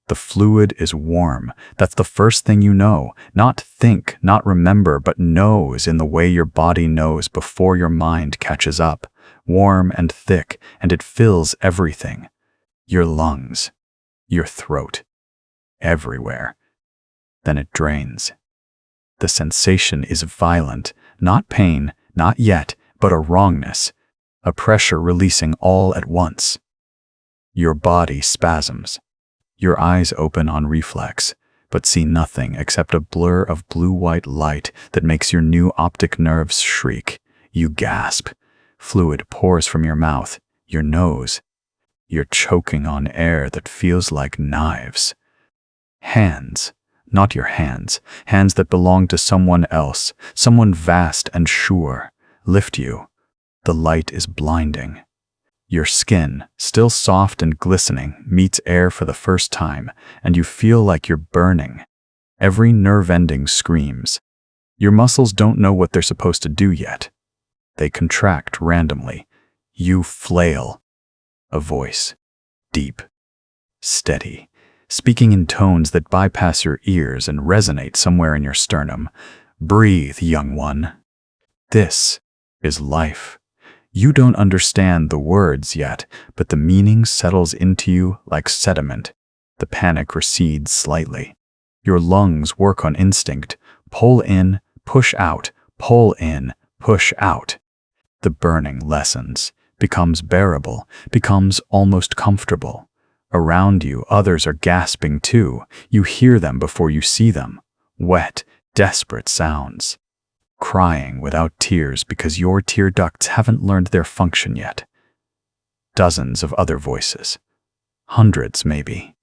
The fluid is warm. That's the first thing you know. Not think, not remember, but knows in the way your body knows before your mind catches up. Warm and thick, and it fills everything. Your lungs, your throat, everywhere. Then it drains. The sensation is violent, not pain, not yet, but a wrongness, a pressure releasing all at once. Your body spasms. Your eyes open on reflex, but see nothing except a blur of blue-white light that makes your new optic nerves shriek. You gasp. Fluid pours from your mouth, your nose. You're choking on air that feels like knives. Hands, not your hands, hands that belong to someone else, someone vast and sure, lift you. The light is blinding. Your skin, still soft and glistening, meets air for the first time, and you feel like you're burning. Every nerve ending screams. Your muscles don't know what they're supposed to do yet. They contract randomly. You flail. A voice, deep, steady, speaking in tones that bypass your ears and resonate somewhere in your sternum. Breathe, young one. This is life. You don't understand the words yet, but the meaning settles into you like sediment. The panic recedes slightly. Your lungs work on instinct. Pull in, push out, pull in, push out. The burning lessens, becomes bearable, becomes almost comfortable. Around you, others are gasping too. You hear them before you see them. Wet, desperate sounds. Crying without tears because your tear ducts haven't learned their function yet. Dozens of other voices. Hundreds, maybe.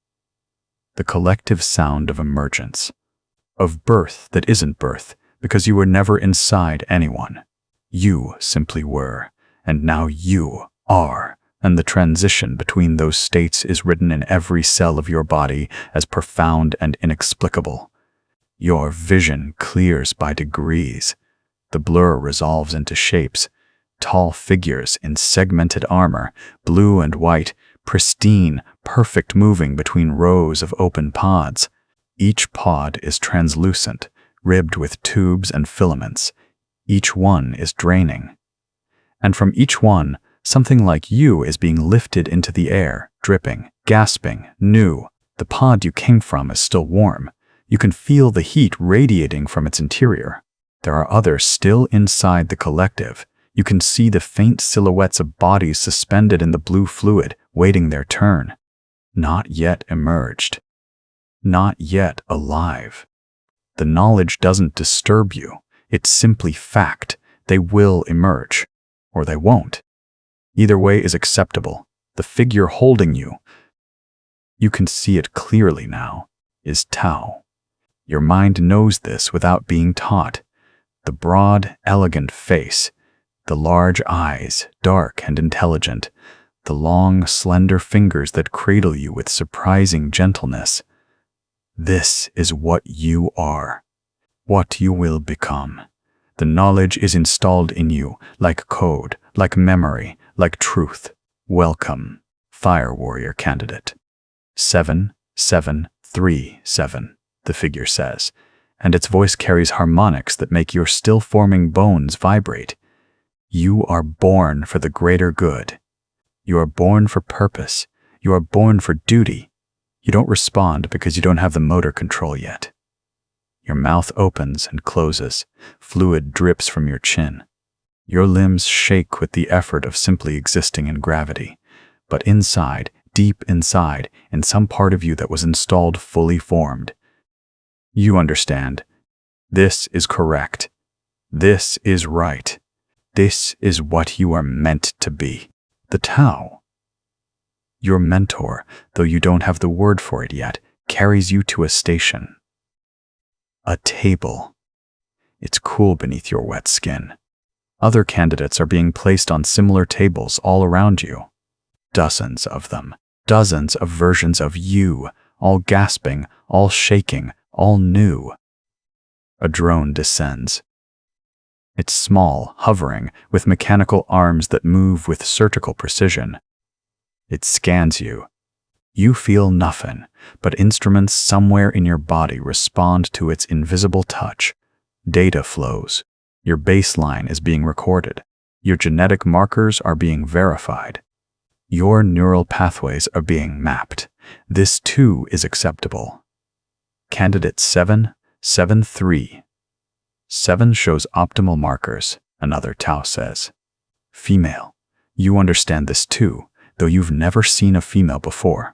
The collective sound of emergence. Of birth that isn't birth, because you were never inside anyone. You simply were, and now you are, and the transition between those states is written in every cell of your body as profound and inexplicable. Your vision clears by degrees. The blur resolves into shapes, tall figures in segmented armor, blue and white, pristine, perfect, moving between rows of open pods. Each pod is translucent, ribbed with tubes and filaments. Each one is draining. And from each one, something like you is being lifted into the air, dripping, gasping, new. The pod you came from is still warm. You can feel the heat radiating from its interior. There are others still inside the collective. You can see the faint silhouettes of bodies suspended in the blue fluid, waiting their turn. Not yet emerged. Not yet alive. The knowledge doesn't disturb you. It's simply fact. They will emerge. Or they won't. Either way is acceptable. The figure holding you, you can see it clearly now, is Tao. Your mind knows this without being taught. The broad, elegant face, the large eyes, dark and intelligent, the long, slender fingers that cradle you with surprising gentleness. This is what you are, what you will become. The knowledge is installed in you, like code, like memory, like truth. Welcome, Fire Warrior candidate. 7737, the figure says, and its voice carries harmonics that make your still-forming bones vibrate. You are born for the greater good. You are born for purpose. You are born for duty. You don't respond because you don't have the motor control yet. Your mouth opens and closes. Fluid drips from your chin. Your limbs shake with the effort of simply existing in gravity. But inside, deep inside, in some part of you that was installed fully formed, you understand. This is correct. This is right. This is what you are meant to be. The Tao. Your mentor, though you don't have the word for it yet, carries you to a station. A table. It's cool beneath your wet skin. Other candidates are being placed on similar tables all around you. Dozens of them. Dozens of versions of you, all gasping, all shaking, all new. A drone descends. It's small, hovering, with mechanical arms that move with surgical precision. It scans you. You feel nothing, but instruments somewhere in your body respond to its invisible touch. Data flows. Your baseline is being recorded. Your genetic markers are being verified. Your neural pathways are being mapped. This too is acceptable. Candidate 773. 7 shows optimal markers, another Tau says. Female. You understand this too, though you've never seen a female before.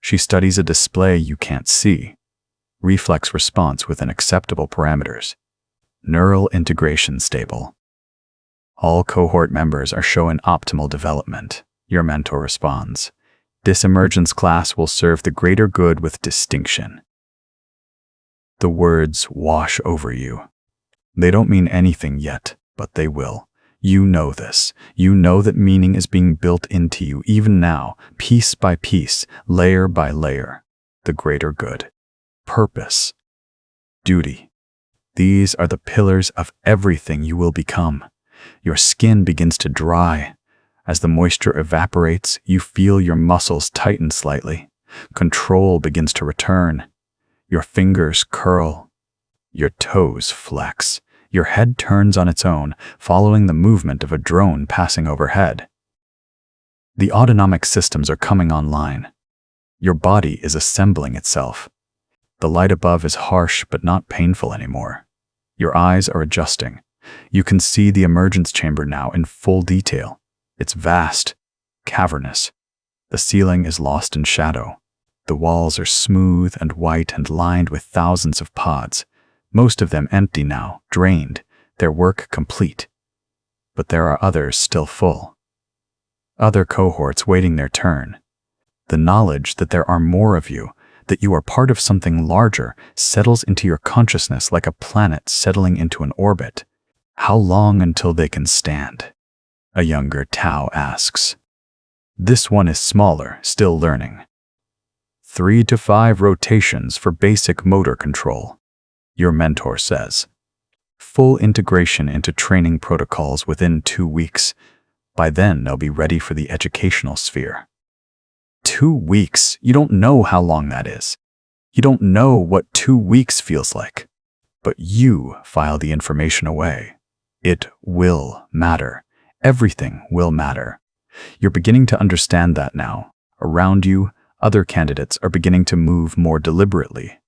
She studies a display you can't see. Reflex response within acceptable parameters. Neural integration stable. All cohort members are showing optimal development. Your mentor responds. This emergence class will serve the greater good with distinction. The words wash over you. They don't mean anything yet, but they will. You know this. You know that meaning is being built into you even now, piece by piece, layer by layer. The greater good. Purpose. Duty. These are the pillars of everything you will become. Your skin begins to dry. As the moisture evaporates, you feel your muscles tighten slightly. Control begins to return. Your fingers curl. Your toes flex. Your head turns on its own, following the movement of a drone passing overhead. The autonomic systems are coming online. Your body is assembling itself. The light above is harsh but not painful anymore. Your eyes are adjusting. You can see the emergence chamber now in full detail. It's vast, cavernous. The ceiling is lost in shadow. The walls are smooth and white and lined with thousands of pods. Most of them empty now, drained, their work complete. But there are others still full. Other cohorts waiting their turn. The knowledge that there are more of you, that you are part of something larger, settles into your consciousness like a planet settling into an orbit. How long until they can stand? A younger Tau asks. This one is smaller, still learning. 3 to 5 rotations for basic motor control. Your mentor says. Full integration into training protocols within 2 weeks. By then, they'll be ready for the educational sphere. 2 weeks? You don't know how long that is. You don't know what 2 weeks feels like. But you file the information away. It will matter. Everything will matter. You're beginning to understand that now. Around you, other candidates are beginning to move more deliberately.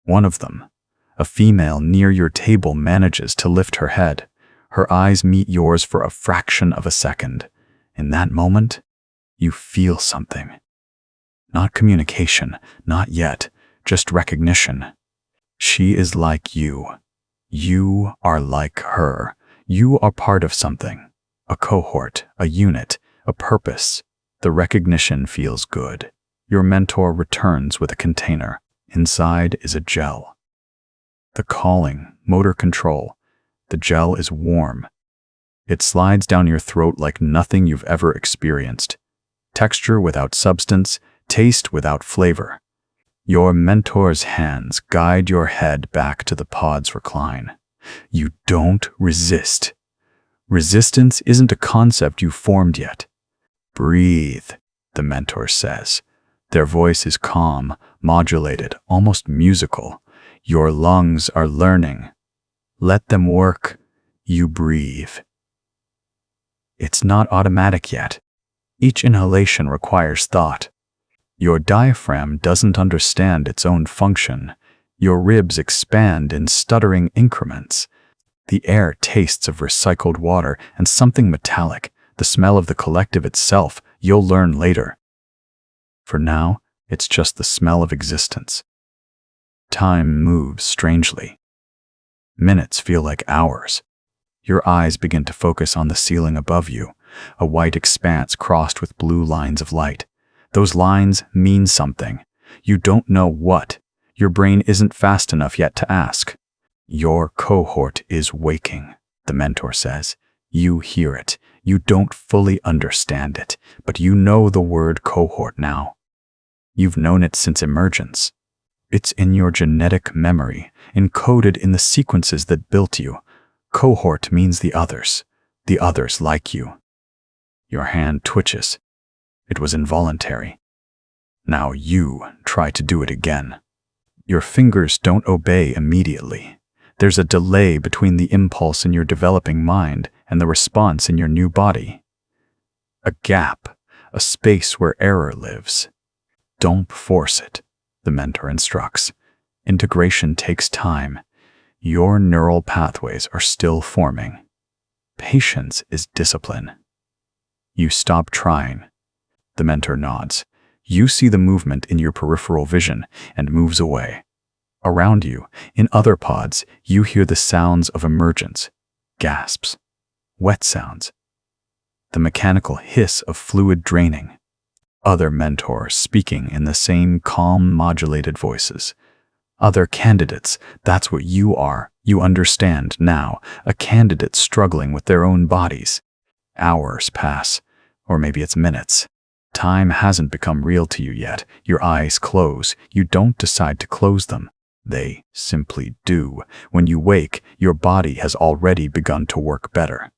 One of them, a female near your table, manages to lift her head. Her eyes meet yours for a fraction of a second. In that moment, you feel something. Not communication, not yet, just recognition. She is like you. You are like her. You are part of something. A cohort, a unit, a purpose. The recognition feels good. Your mentor returns with a container. Inside is a gel. The calling, motor control. The gel is warm. It slides down your throat like nothing you've ever experienced. Texture without substance, taste without flavor. Your mentor's hands guide your head back to the pod's recline. You don't resist. Resistance isn't a concept you've formed yet. Breathe, the mentor says. Their voice is calm, modulated, almost musical. Your lungs are learning. Let them work. You breathe. It's not automatic yet. Each inhalation requires thought. Your diaphragm doesn't understand its own function. Your ribs expand in stuttering increments. The air tastes of recycled water and something metallic, the smell of the collective itself. You'll learn later. For now, it's just the smell of existence. Time moves strangely. Minutes feel like hours. Your eyes begin to focus on the ceiling above you, a white expanse crossed with blue lines of light. Those lines mean something. You don't know what. Your brain isn't fast enough yet to ask. Your cohort is waking, the mentor says. You hear it. You don't fully understand it, but you know the word cohort now. You've known it since emergence. It's in your genetic memory, encoded in the sequences that built you. Cohort means the others like you. Your hand twitches. It was involuntary. Now you try to do it again. Your fingers don't obey immediately. There's a delay between the impulse in your developing mind and the response in your new body. A gap, a space where error lives. Don't force it, the mentor instructs. Integration takes time. Your neural pathways are still forming. Patience is discipline. You stop trying. The mentor nods. You see the movement in your peripheral vision and moves away. Around you, in other pods, you hear the sounds of emergence, gasps, wet sounds, the mechanical hiss of fluid draining. Other mentors speaking in the same calm, modulated voices. Other candidates, that's what you are. You understand now, a candidate struggling with their own bodies. Hours pass, or maybe it's minutes. Time hasn't become real to you yet. Your eyes close. You don't decide to close them. They simply do. When you wake, your body has already begun to work better.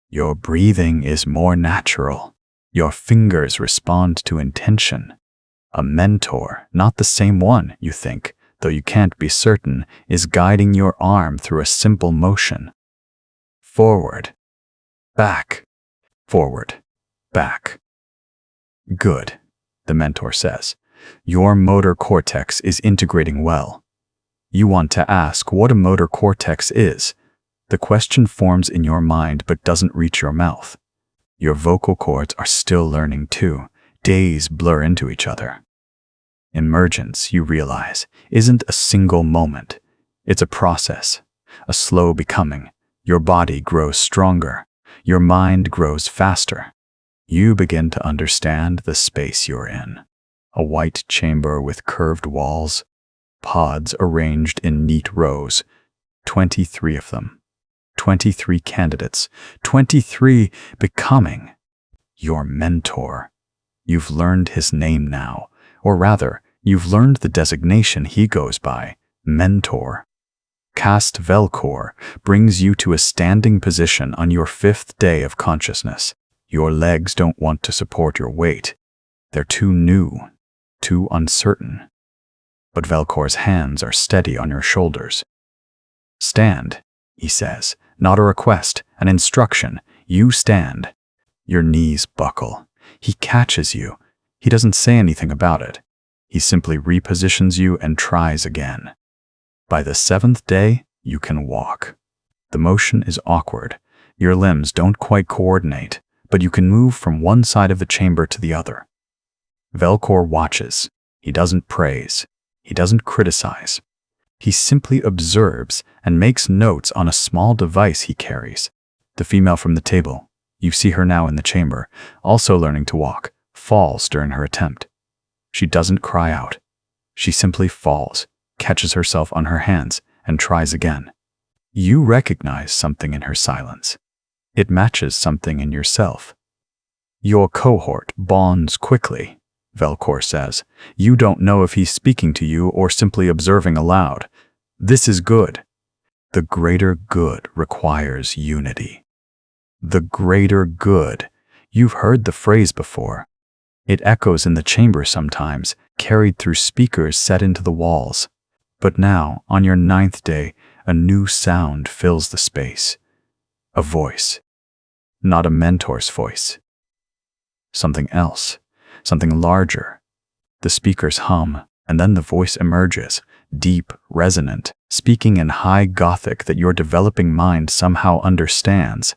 Your breathing is more natural. Your fingers respond to intention. A mentor, not the same one, you think, though you can't be certain, is guiding your arm through a simple motion. Forward, back, forward, back. Good, the mentor says. Your motor cortex is integrating well. You want to ask what a motor cortex is. The question forms in your mind but doesn't reach your mouth. Your vocal cords are still learning too. Days blur into each other. Emergence, you realize, isn't a single moment. It's a process, a slow becoming. Your body grows stronger. Your mind grows faster. You begin to understand the space you're in. A white chamber with curved walls, pods arranged in neat rows, 23 of them. 23 candidates, 23 becoming your mentor. You've learned his name now, or rather, you've learned the designation he goes by, mentor. Caste Velcor brings you to a standing position on your 5th day of consciousness. Your legs don't want to support your weight. They're too new, too uncertain. But Velcor's hands are steady on your shoulders. Stand, he says, not a request, an instruction. You stand. Your knees buckle. He catches you. He doesn't say anything about it. He simply repositions you and tries again. By the 7th day, you can walk. The motion is awkward. Your limbs don't quite coordinate, but you can move from one side of the chamber to the other. Velcor watches. He doesn't praise. He doesn't criticize. He simply observes and makes notes on a small device he carries. The female from the table, you see her now in the chamber, also learning to walk, falls during her attempt. She doesn't cry out. She simply falls, catches herself on her hands, and tries again. You recognize something in her silence. It matches something in yourself. Your cohort bonds quickly, Velcor says. You don't know if he's speaking to you or simply observing aloud. This is good. The greater good requires unity. The greater good. You've heard the phrase before. It echoes in the chamber sometimes, carried through speakers set into the walls. But now, on your 9th day, a new sound fills the space. A voice. Not a mentor's voice. Something else. Something larger. The speakers hum, and then the voice emerges, deep, resonant, speaking in high Gothic that your developing mind somehow understands.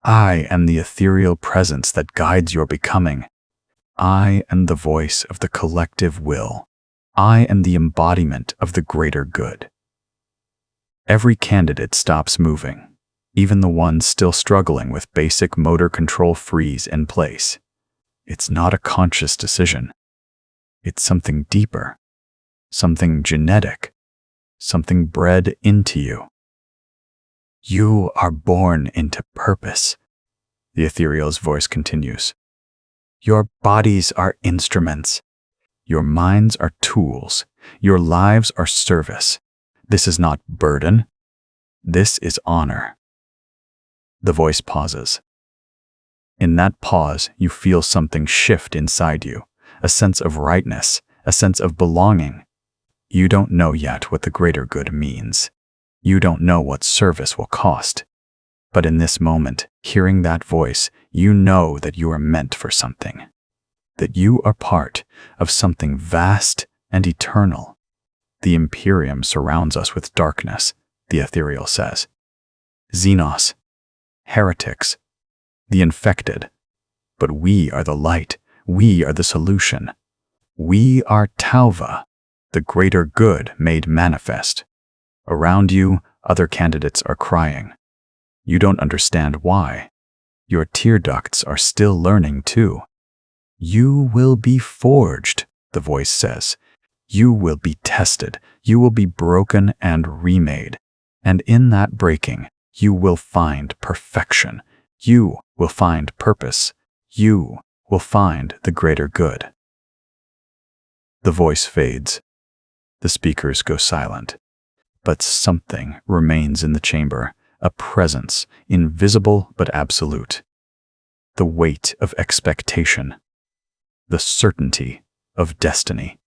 I am the ethereal presence that guides your becoming. I am the voice of the collective will. I am the embodiment of the greater good. Every candidate stops moving. Even the ones still struggling with basic motor control freeze in place. It's not a conscious decision. It's something deeper, something genetic, something bred into you. You are born into purpose, the ethereal's voice continues. Your bodies are instruments. Your minds are tools. Your lives are service. This is not burden. This is honor. The voice pauses. In that pause, you feel something shift inside you, a sense of rightness, a sense of belonging. You don't know yet what the greater good means. You don't know what service will cost. But in this moment, hearing that voice, you know that you are meant for something. That you are part of something vast and eternal. The Imperium surrounds us with darkness, the ethereal says. Xenos, heretics, the infected. But we are the light. We are the solution. We are Tauva, the greater good made manifest. Around you, other candidates are crying. You don't understand why. Your tear ducts are still learning too. You will be forged, the voice says. You will be tested. You will be broken and remade. And in that breaking, you will find perfection. You will find purpose. You will find the greater good. The voice fades. The speakers go silent. But something remains in the chamber, a presence, invisible but absolute. The weight of expectation. The certainty of destiny.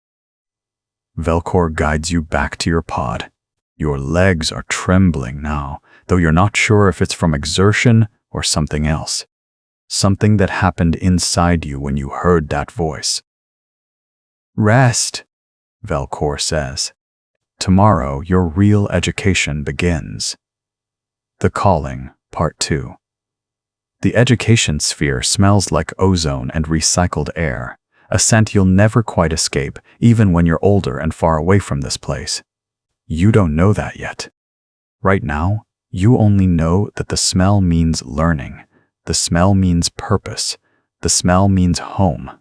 Velcor guides you back to your pod. Your legs are trembling now, though you're not sure if it's from exertion or something else. Something that happened inside you when you heard that voice. Rest, Velcor says. Tomorrow your real education begins. The Calling, Part 2. The education sphere smells like ozone and recycled air, a scent you'll never quite escape, even when you're older and far away from this place. You don't know that yet. Right now, you only know that the smell means learning. The smell means purpose. The smell means home.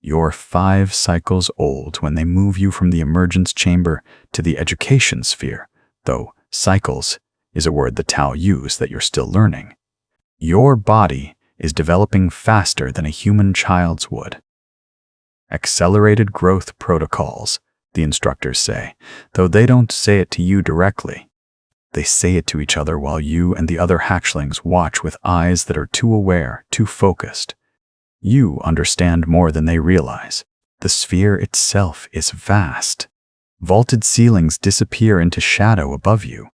You're 5 cycles old when they move you from the emergence chamber to the education sphere, though cycles is a word the Tau use that you're still learning. Your body is developing faster than a human child's would. Accelerated growth protocols, the instructors say, though they don't say it to you directly. They say it to each other while you and the other hatchlings watch with eyes that are too aware, too focused. You understand more than they realize. The sphere itself is vast. Vaulted ceilings disappear into shadow above you.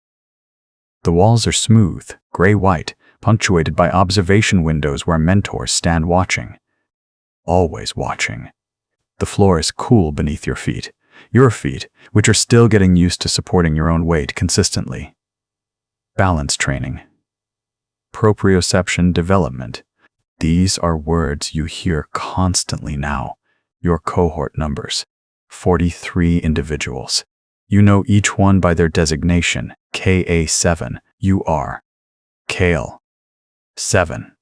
The walls are smooth, gray-white, punctuated by observation windows where mentors stand watching. Always watching. The floor is cool beneath your feet, which are still getting used to supporting your own weight consistently. Balance training. Proprioception development. These are words you hear constantly now. Your cohort numbers. 43 individuals. You know each one by their designation. KA7. You are. Kale. 7.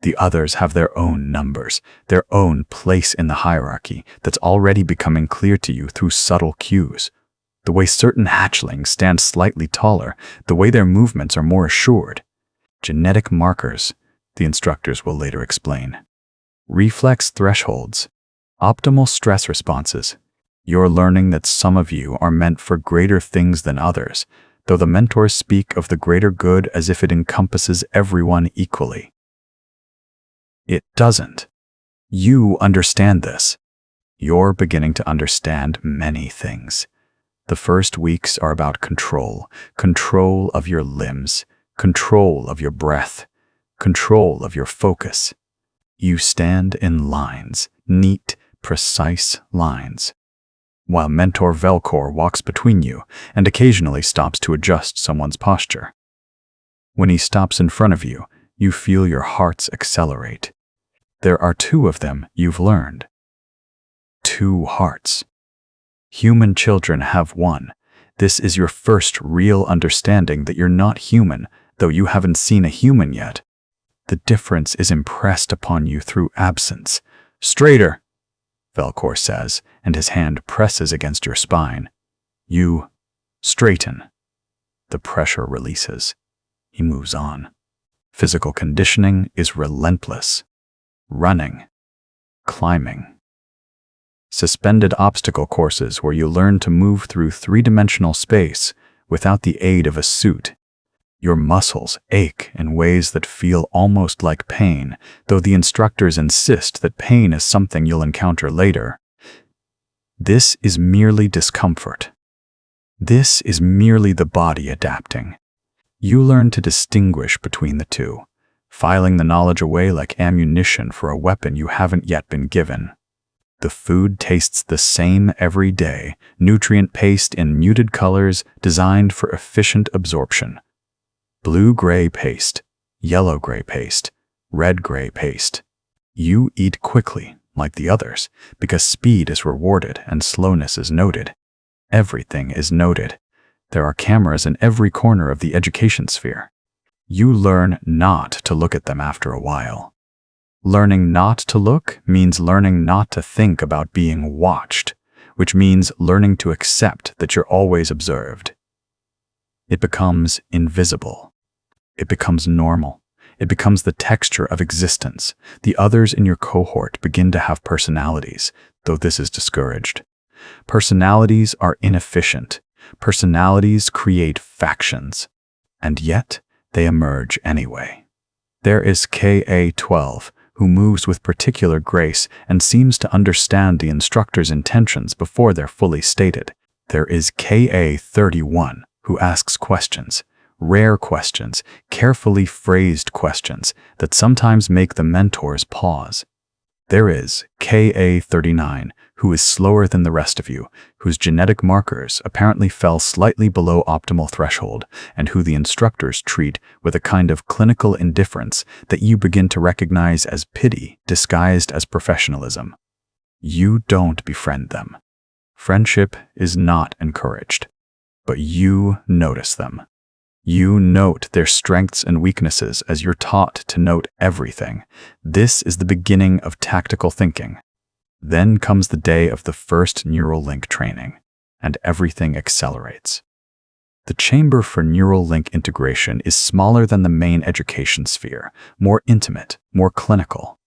The others have their own numbers, their own place in the hierarchy that's already becoming clear to you through subtle cues. The way certain hatchlings stand slightly taller, the way their movements are more assured. Genetic markers, the instructors will later explain. Reflex thresholds. Optimal stress responses. You're learning that some of you are meant for greater things than others, though the mentors speak of the greater good as if it encompasses everyone equally. It doesn't. You understand this. You're beginning to understand many things. The first weeks are about control of your limbs, control of your breath, control of your focus. You stand in lines, neat, precise lines, while Mentor Velcor walks between you and occasionally stops to adjust someone's posture. When he stops in front of you, you feel your hearts accelerate. There are 2 of them you've learned. 2 hearts. Human children have 1. This is your first real understanding that you're not human, though you haven't seen a human yet. The difference is impressed upon you through absence. Straighter, Velcor says, and his hand presses against your spine. You straighten. The pressure releases. He moves on. Physical conditioning is relentless. Running. Climbing. Suspended obstacle courses where you learn to move through 3-dimensional space without the aid of a suit. Your muscles ache in ways that feel almost like pain, though the instructors insist that pain is something you'll encounter later. This is merely discomfort. This is merely the body adapting. You learn to distinguish between the two, filing the knowledge away like ammunition for a weapon you haven't yet been given. The food tastes the same every day, nutrient paste in muted colors designed for efficient absorption. Blue-gray paste, yellow-gray paste, red-gray paste. You eat quickly, like the others, because speed is rewarded and slowness is noted. Everything is noted. There are cameras in every corner of the education sphere. You learn not to look at them after a while. Learning not to look means learning not to think about being watched, which means learning to accept that you're always observed. It becomes invisible. It becomes normal. It becomes the texture of existence. The others in your cohort begin to have personalities, though this is discouraged. Personalities are inefficient. Personalities create factions. And yet, they emerge anyway. There is KA-12, who moves with particular grace and seems to understand the instructor's intentions before they're fully stated. There is KA-31, who asks questions, rare questions, carefully phrased questions that sometimes make the mentors pause. There is KA-39, who is slower than the rest of you, whose genetic markers apparently fell slightly below optimal threshold, and who the instructors treat with a kind of clinical indifference that you begin to recognize as pity disguised as professionalism. You don't befriend them. Friendship is not encouraged, but you notice them. You note their strengths and weaknesses as you're taught to note everything. This is the beginning of tactical thinking. Then comes the day of the first neural link training, and everything accelerates. The chamber for neural link integration is smaller than the main education sphere, more intimate, more clinical.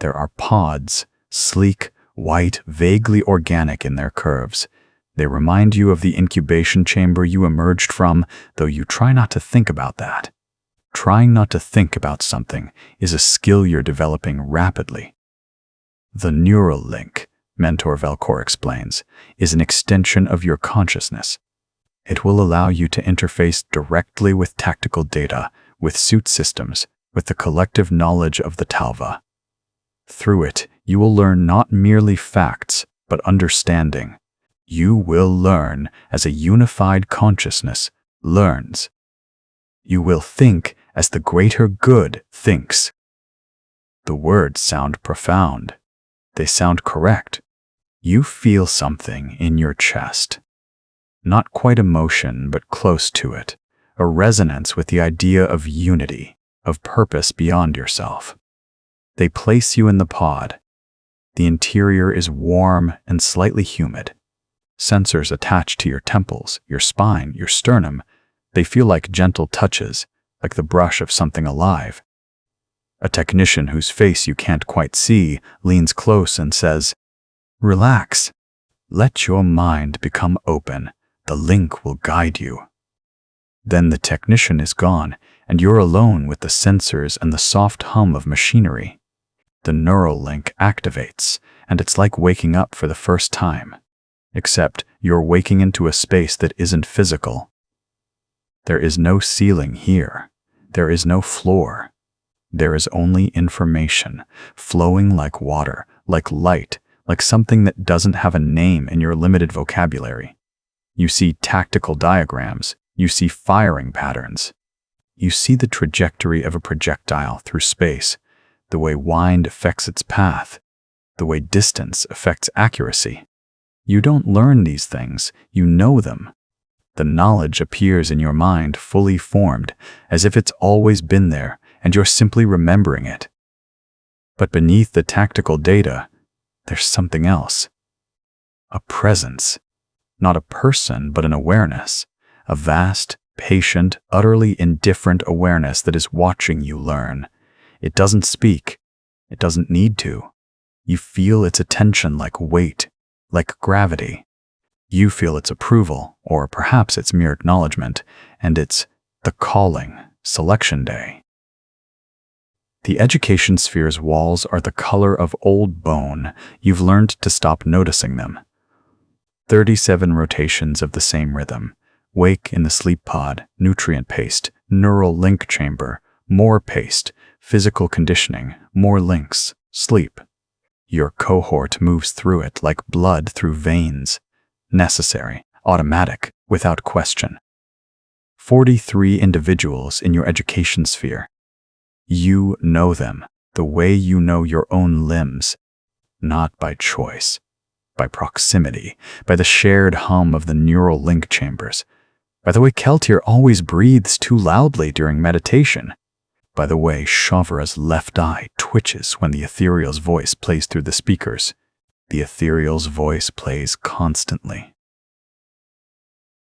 There are pods, sleek, white, vaguely organic in their curves. They remind you of the incubation chamber you emerged from, though you try not to think about that. Trying not to think about something is a skill you're developing rapidly. The neural link, Mentor Velcor explains, is an extension of your consciousness. It will allow you to interface directly with tactical data, with suit systems, with the collective knowledge of the Talva. Through it, you will learn not merely facts, but understanding. You will learn as a unified consciousness learns. You will think as the greater good thinks. The words sound profound. They sound correct. You feel something in your chest. Not quite emotion, but close to it. A resonance with the idea of unity, of purpose beyond yourself. They place you in the pod. The interior is warm and slightly humid. Sensors attached to your temples, your spine, your sternum. They feel like gentle touches, like the brush of something alive. A technician whose face you can't quite see leans close and says, "Relax. Let your mind become open. The link will guide you." Then the technician is gone, and you're alone with the sensors and the soft hum of machinery. The neural link activates, and it's like waking up for the first time. Except you're waking into a space that isn't physical. There is no ceiling here. There is no floor. There is only information, flowing like water, like light, like something that doesn't have a name in your limited vocabulary. You see tactical diagrams. You see firing patterns. You see the trajectory of a projectile through space, the way wind affects its path, the way distance affects accuracy. You don't learn these things, you know them. The knowledge appears in your mind fully formed, as if it's always been there, and you're simply remembering it. But beneath the tactical data, there's something else. A presence. Not a person, but an awareness. A vast, patient, utterly indifferent awareness that is watching you learn. It doesn't speak. It doesn't need to. You feel its attention like weight, like gravity. You feel its approval, or perhaps its mere acknowledgement, and it's The calling, selection day. The education sphere's walls are the color of old bone. You've learned to stop noticing them. 37 rotations of the same rhythm. Wake in the sleep pod, nutrient paste, neural link chamber, more paste, physical conditioning, more links, sleep. Your cohort moves through it like blood through veins. Necessary, automatic, without question. 43 individuals in your education sphere. You know them the way you know your own limbs, not by choice, by proximity, by the shared hum of the neural link chambers, by the way Keltier always breathes too loudly during meditation, by the way Shavara's left eye twitches when the ethereal's voice plays through the speakers. The ethereal's voice plays constantly.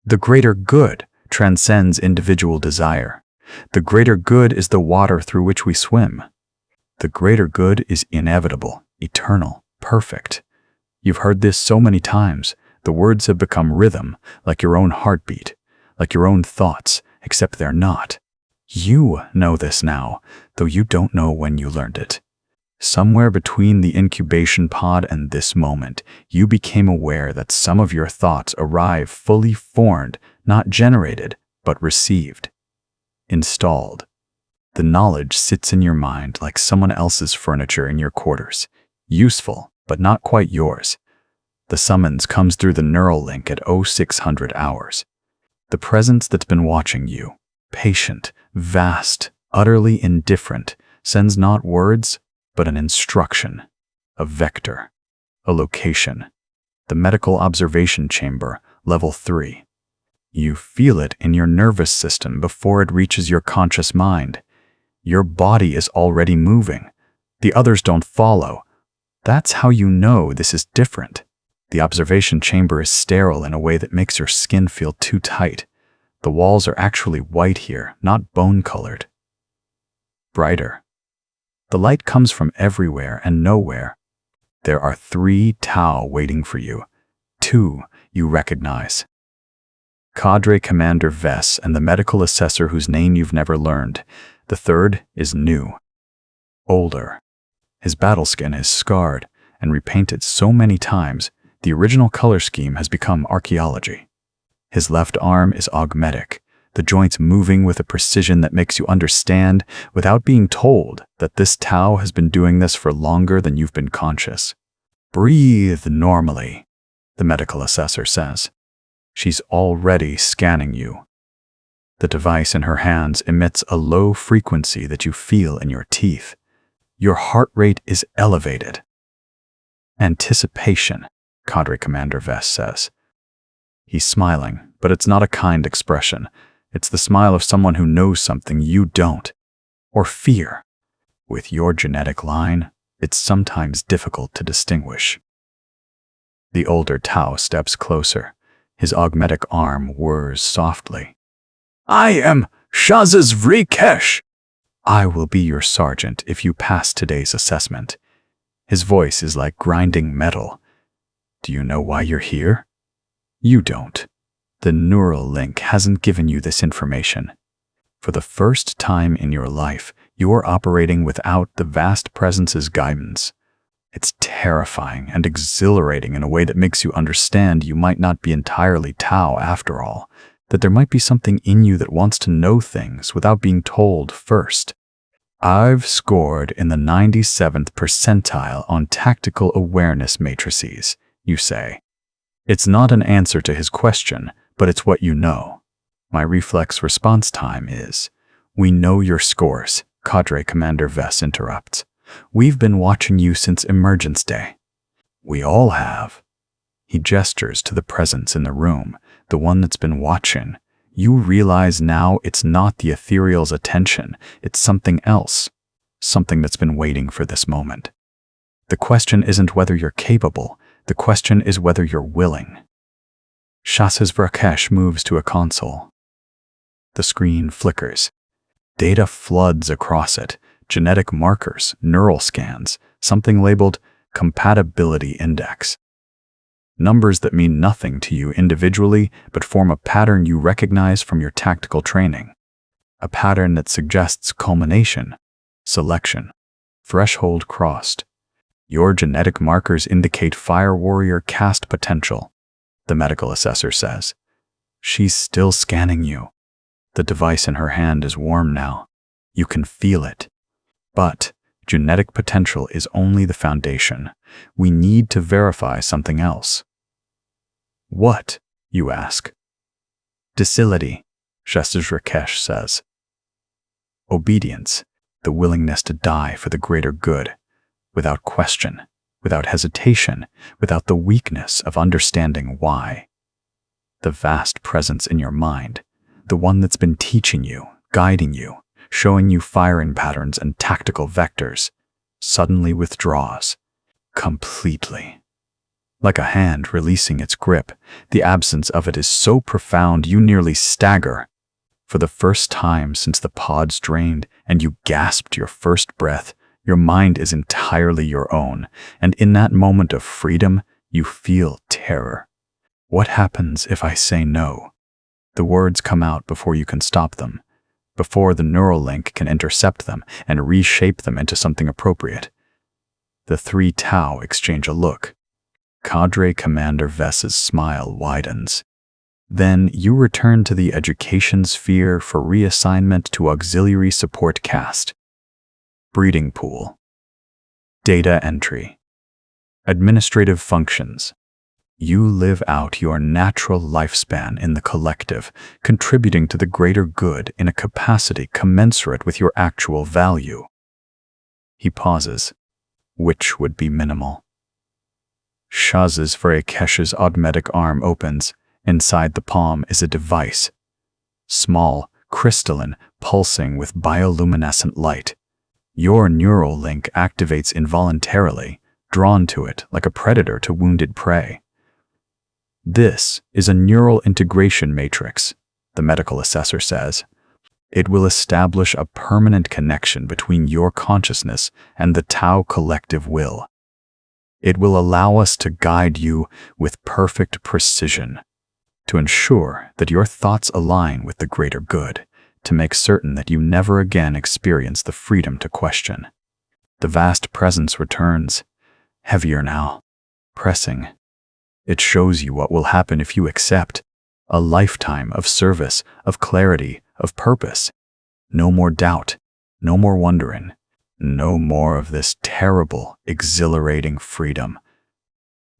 The greater good transcends individual desire. The greater good is the water through which we swim. The greater good is inevitable, eternal, perfect. You've heard this so many times. The words have become rhythm, like your own heartbeat, like your own thoughts, except they're not. You know this now, though you don't know when you learned it. Somewhere between the incubation pod and this moment, you became aware that some of your thoughts arrive fully formed, not generated, but received. Installed. The knowledge sits in your mind like someone else's furniture in your quarters. Useful, but not quite yours. The summons comes through the neural link at 0600 hours. The presence that's been watching you, patient, vast, utterly indifferent, sends not words, but an instruction, a vector, a location. The medical observation chamber, level 3. You feel it in your nervous system before it reaches your conscious mind. Your body is already moving. The others don't follow. That's how you know this is different. The observation chamber is sterile in a way that makes your skin feel too tight. The walls are actually white here, not bone-colored. Brighter. The light comes from everywhere and nowhere. There are 3 Tau waiting for you. 2 you recognize. Cadre Commander Vess and the medical assessor whose name you've never learned. The 3rd is new. Older. His battle skin is scarred and repainted so many times, the original color scheme has become archaeology. His left arm is augmetic, the joints moving with a precision that makes you understand without being told that this Tau has been doing this for longer than you've been conscious. Breathe normally, the medical assessor says. She's already scanning you. The device in her hands emits a low frequency that you feel in your teeth. Your heart rate is elevated. Anticipation, Cadre Commander Vess says. He's smiling, but it's not a kind expression. It's the smile of someone who knows something you don't. Or fear. With your genetic line, it's sometimes difficult to distinguish. The older Tau steps closer. His augmetic arm whirs softly. I am Shaz's Vrikesh. I will be your sergeant if you pass today's assessment. His voice is like grinding metal. Do you know why you're here? You don't. The neural link hasn't given you this information. For the first time in your life, you're operating without the vast presence's guidance. It's terrifying and exhilarating in a way that makes you understand you might not be entirely Tau after all, that there might be something in you that wants to know things without being told first. I've scored in the 97th percentile on tactical awareness matrices, you say. It's not an answer to his question, but it's what you know. My reflex response time is, we know your scores, Cadre Commander Vess interrupts. We've been watching you since Emergence Day. We all have. He gestures to the presence in the room, the one that's been watching. You realize now it's not the ethereal's attention, it's something else, something that's been waiting for this moment. The question isn't whether you're capable, the question is whether you're willing. Shas's Vrakesh moves to a console. The screen flickers. Data floods across it, genetic markers, neural scans, something labeled Compatibility Index. Numbers that mean nothing to you individually, but form a pattern you recognize from your tactical training. a pattern that suggests culmination, selection, threshold crossed. Your genetic markers indicate Fire Warrior caste potential, the medical assessor says. She's still scanning you. The device in her hand is warm now. You can feel it. But genetic potential is only the foundation. We need to verify something else. What, you ask? Docility, Justice Rakesh says. Obedience, the willingness to die for the greater good, without question, without hesitation, without the weakness of understanding why. The vast presence in your mind, the one that's been teaching you, guiding you, showing you firing patterns and tactical vectors, suddenly withdraws, completely. Like a hand releasing its grip, the absence of it is so profound you nearly stagger. For the first time since the pods drained and you gasped your first breath, your mind is entirely your own, and in that moment of freedom, you feel terror. What happens if I say no? The words come out before you can stop them, before the neural link can intercept them and reshape them into something appropriate. The three Tau exchange a look. Cadre Commander Vess's smile widens. Then you return to the education sphere for reassignment to Auxiliary Support Caste. Breeding Pool. Data Entry. Administrative Functions. You live out your natural lifespan in the collective, contributing to the greater good in a capacity commensurate with your actual value. He pauses. Which would be minimal? Shaz's Varakesh's automatic arm opens. Inside the palm is a device. Small, crystalline, pulsing with bioluminescent light. Your neural link activates involuntarily, drawn to it like a predator to wounded prey. This is a neural integration matrix, the medical assessor says. It will establish a permanent connection between your consciousness and the Tau collective will. It will allow us to guide you with perfect precision, to ensure that your thoughts align with the greater good, to make certain that you never again experience the freedom to question. The vast presence returns, heavier now, pressing. It shows you what will happen if you accept a lifetime of service, of clarity, of purpose. No more doubt, no more wondering, no more of this terrible, exhilarating freedom.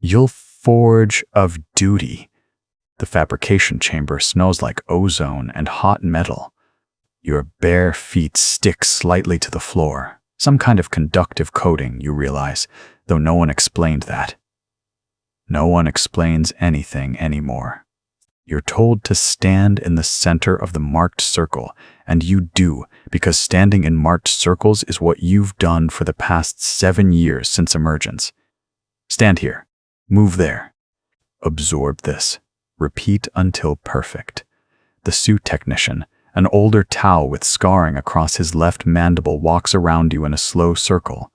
You'll forge of duty. The fabrication chamber smells like ozone and hot metal. Your bare feet stick slightly to the floor, some kind of conductive coating, you realize, though no one explained that. No one explains anything anymore. You're told to stand in the center of the marked circle, and you do, because standing in marked circles is what you've done for the past 7 years since emergence. Stand here. Move there. Absorb this. Repeat until perfect. The suit technician, an older Tau with scarring across his left mandible, walks around you in a slow circle.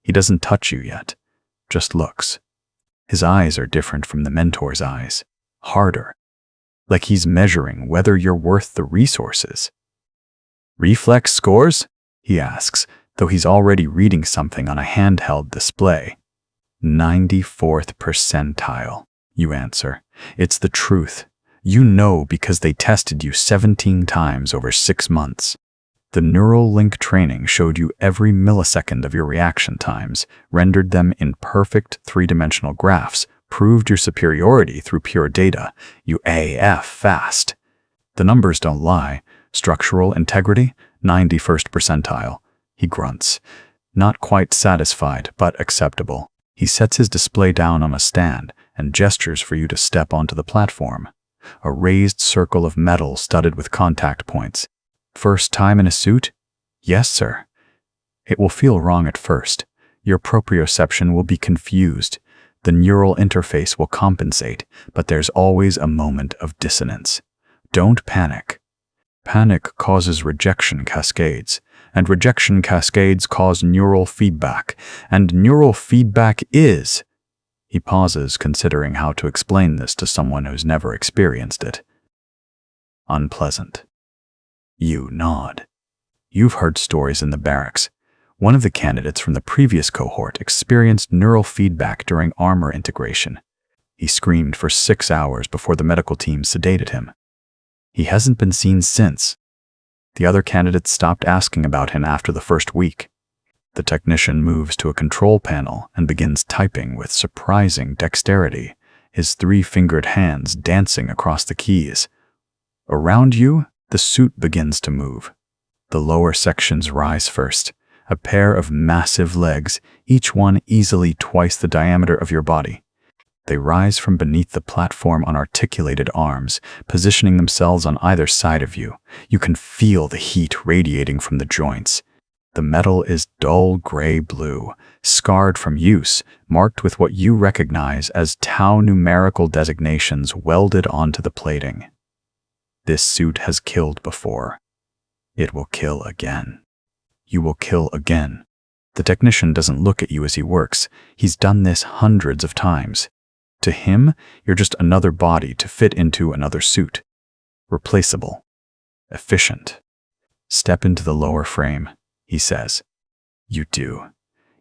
He doesn't touch you yet, just looks. His eyes are different from the mentor's eyes, harder, like he's measuring whether you're worth the resources. Reflex scores? He asks, though he's already reading something on a handheld display. 94th percentile, you answer. It's the truth. You know because they tested you 17 times over 6 months. The neural link training showed you every millisecond of your reaction times, rendered them in perfect 3-dimensional graphs, proved your superiority through pure data. You AF fast. The numbers don't lie. Structural integrity, 91st percentile. He grunts. Not quite satisfied, but acceptable. He sets his display down on a stand and gestures for you to step onto the platform. A raised circle of metal studded with contact points. First time in a suit? Yes, sir. It will feel wrong at first. Your proprioception will be confused. The neural interface will compensate, but there's always a moment of dissonance. Don't panic. Panic causes rejection cascades, and rejection cascades cause neural feedback, and neural feedback is... He pauses, considering how to explain this to someone who's never experienced it. Unpleasant. You nod. You've heard stories in the barracks. One of the candidates from the previous cohort experienced neural feedback during armor integration. He screamed for 6 hours before the medical team sedated him. He hasn't been seen since. The other candidates stopped asking about him after the first week. The technician moves to a control panel and begins typing with surprising dexterity, his 3-fingered hands dancing across the keys. Around you, the suit begins to move. The lower sections rise first, a pair of massive legs, each one easily twice the diameter of your body. They rise from beneath the platform on articulated arms, positioning themselves on either side of you. You can feel the heat radiating from the joints. The metal is dull gray-blue, scarred from use, marked with what you recognize as tau numerical designations welded onto the plating. This suit has killed before. It will kill again. You will kill again. The technician doesn't look at you as he works. He's done this hundreds of times. To him, you're just another body to fit into another suit. Replaceable. Efficient. Step into the lower frame, he says. You do.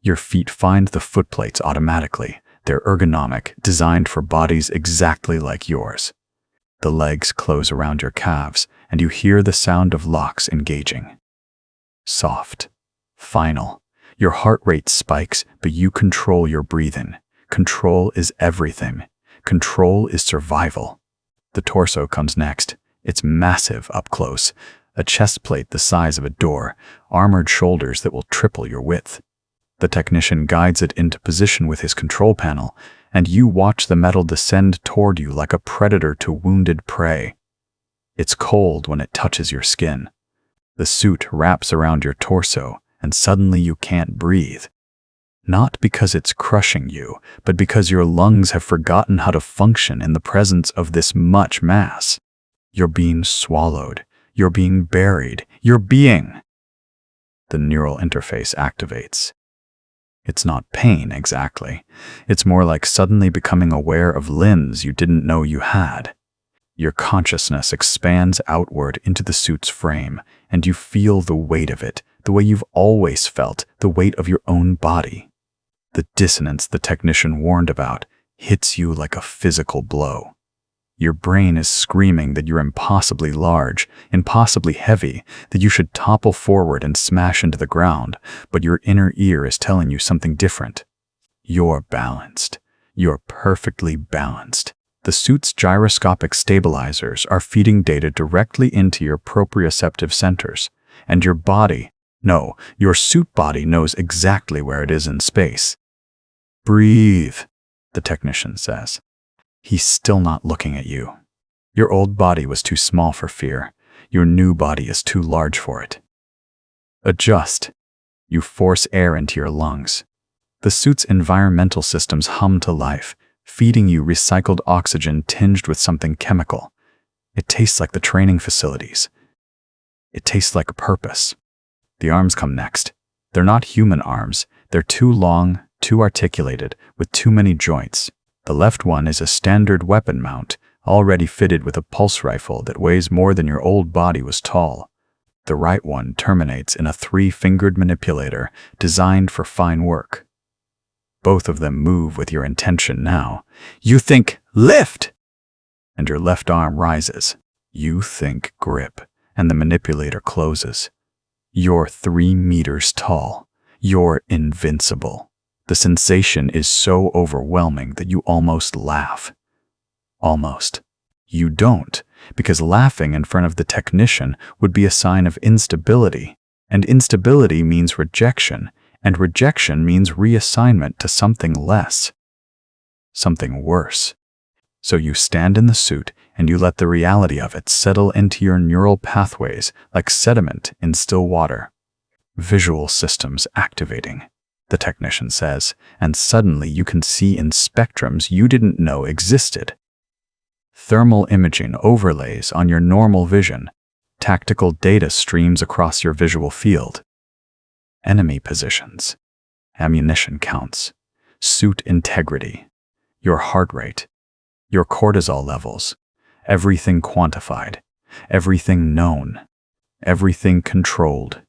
Your feet find the footplates automatically. They're ergonomic, designed for bodies exactly like yours. The legs close around your calves, and you hear the sound of locks engaging. Soft. Final. Your heart rate spikes, but you control your breathing. Control is everything. Control is survival. The torso comes next. It's massive up close. A chest plate the size of a door, armored shoulders that will triple your width. The technician guides it into position with his control panel, and you watch the metal descend toward you like a predator to wounded prey. It's cold when it touches your skin. The suit wraps around your torso, and suddenly you can't breathe. Not because it's crushing you, but because your lungs have forgotten how to function in the presence of this much mass. You're being swallowed. You're being buried. You're being. The neural interface activates. It's not pain, exactly. It's more like suddenly becoming aware of limbs you didn't know you had. Your consciousness expands outward into the suit's frame, and you feel the weight of it, the way you've always felt, the weight of your own body. The dissonance the technician warned about hits you like a physical blow. Your brain is screaming that you're impossibly large, impossibly heavy, that you should topple forward and smash into the ground, but your inner ear is telling you something different. You're balanced. You're perfectly balanced. The suit's gyroscopic stabilizers are feeding data directly into your proprioceptive centers, and your body, no, your suit body knows exactly where it is in space. Breathe, the technician says. He's still not looking at you. Your old body was too small for fear. Your new body is too large for it. Adjust. You force air into your lungs. The suit's environmental systems hum to life, feeding you recycled oxygen tinged with something chemical. It tastes like the training facilities. It tastes like a purpose. The arms come next. They're not human arms. They're too long, too articulated, with too many joints. The left one is a standard weapon mount, already fitted with a pulse rifle that weighs more than your old body was tall. The right one terminates in a 3-fingered manipulator designed for fine work. Both of them move with your intention now. You think, lift! And your left arm rises. You think, grip, and the manipulator closes. You're 3 meters tall. You're invincible. The sensation is so overwhelming that you almost laugh. Almost. You don't, because laughing in front of the technician would be a sign of instability, and instability means rejection, and rejection means reassignment to something less, something worse. So you stand in the suit and you let the reality of it settle into your neural pathways like sediment in still water. Visual systems activating, the technician says, and suddenly you can see in spectrums you didn't know existed. Thermal imaging overlays on your normal vision. Tactical data streams across your visual field. Enemy positions, ammunition counts, suit integrity, your heart rate, your cortisol levels, everything quantified, everything known. Everything controlled.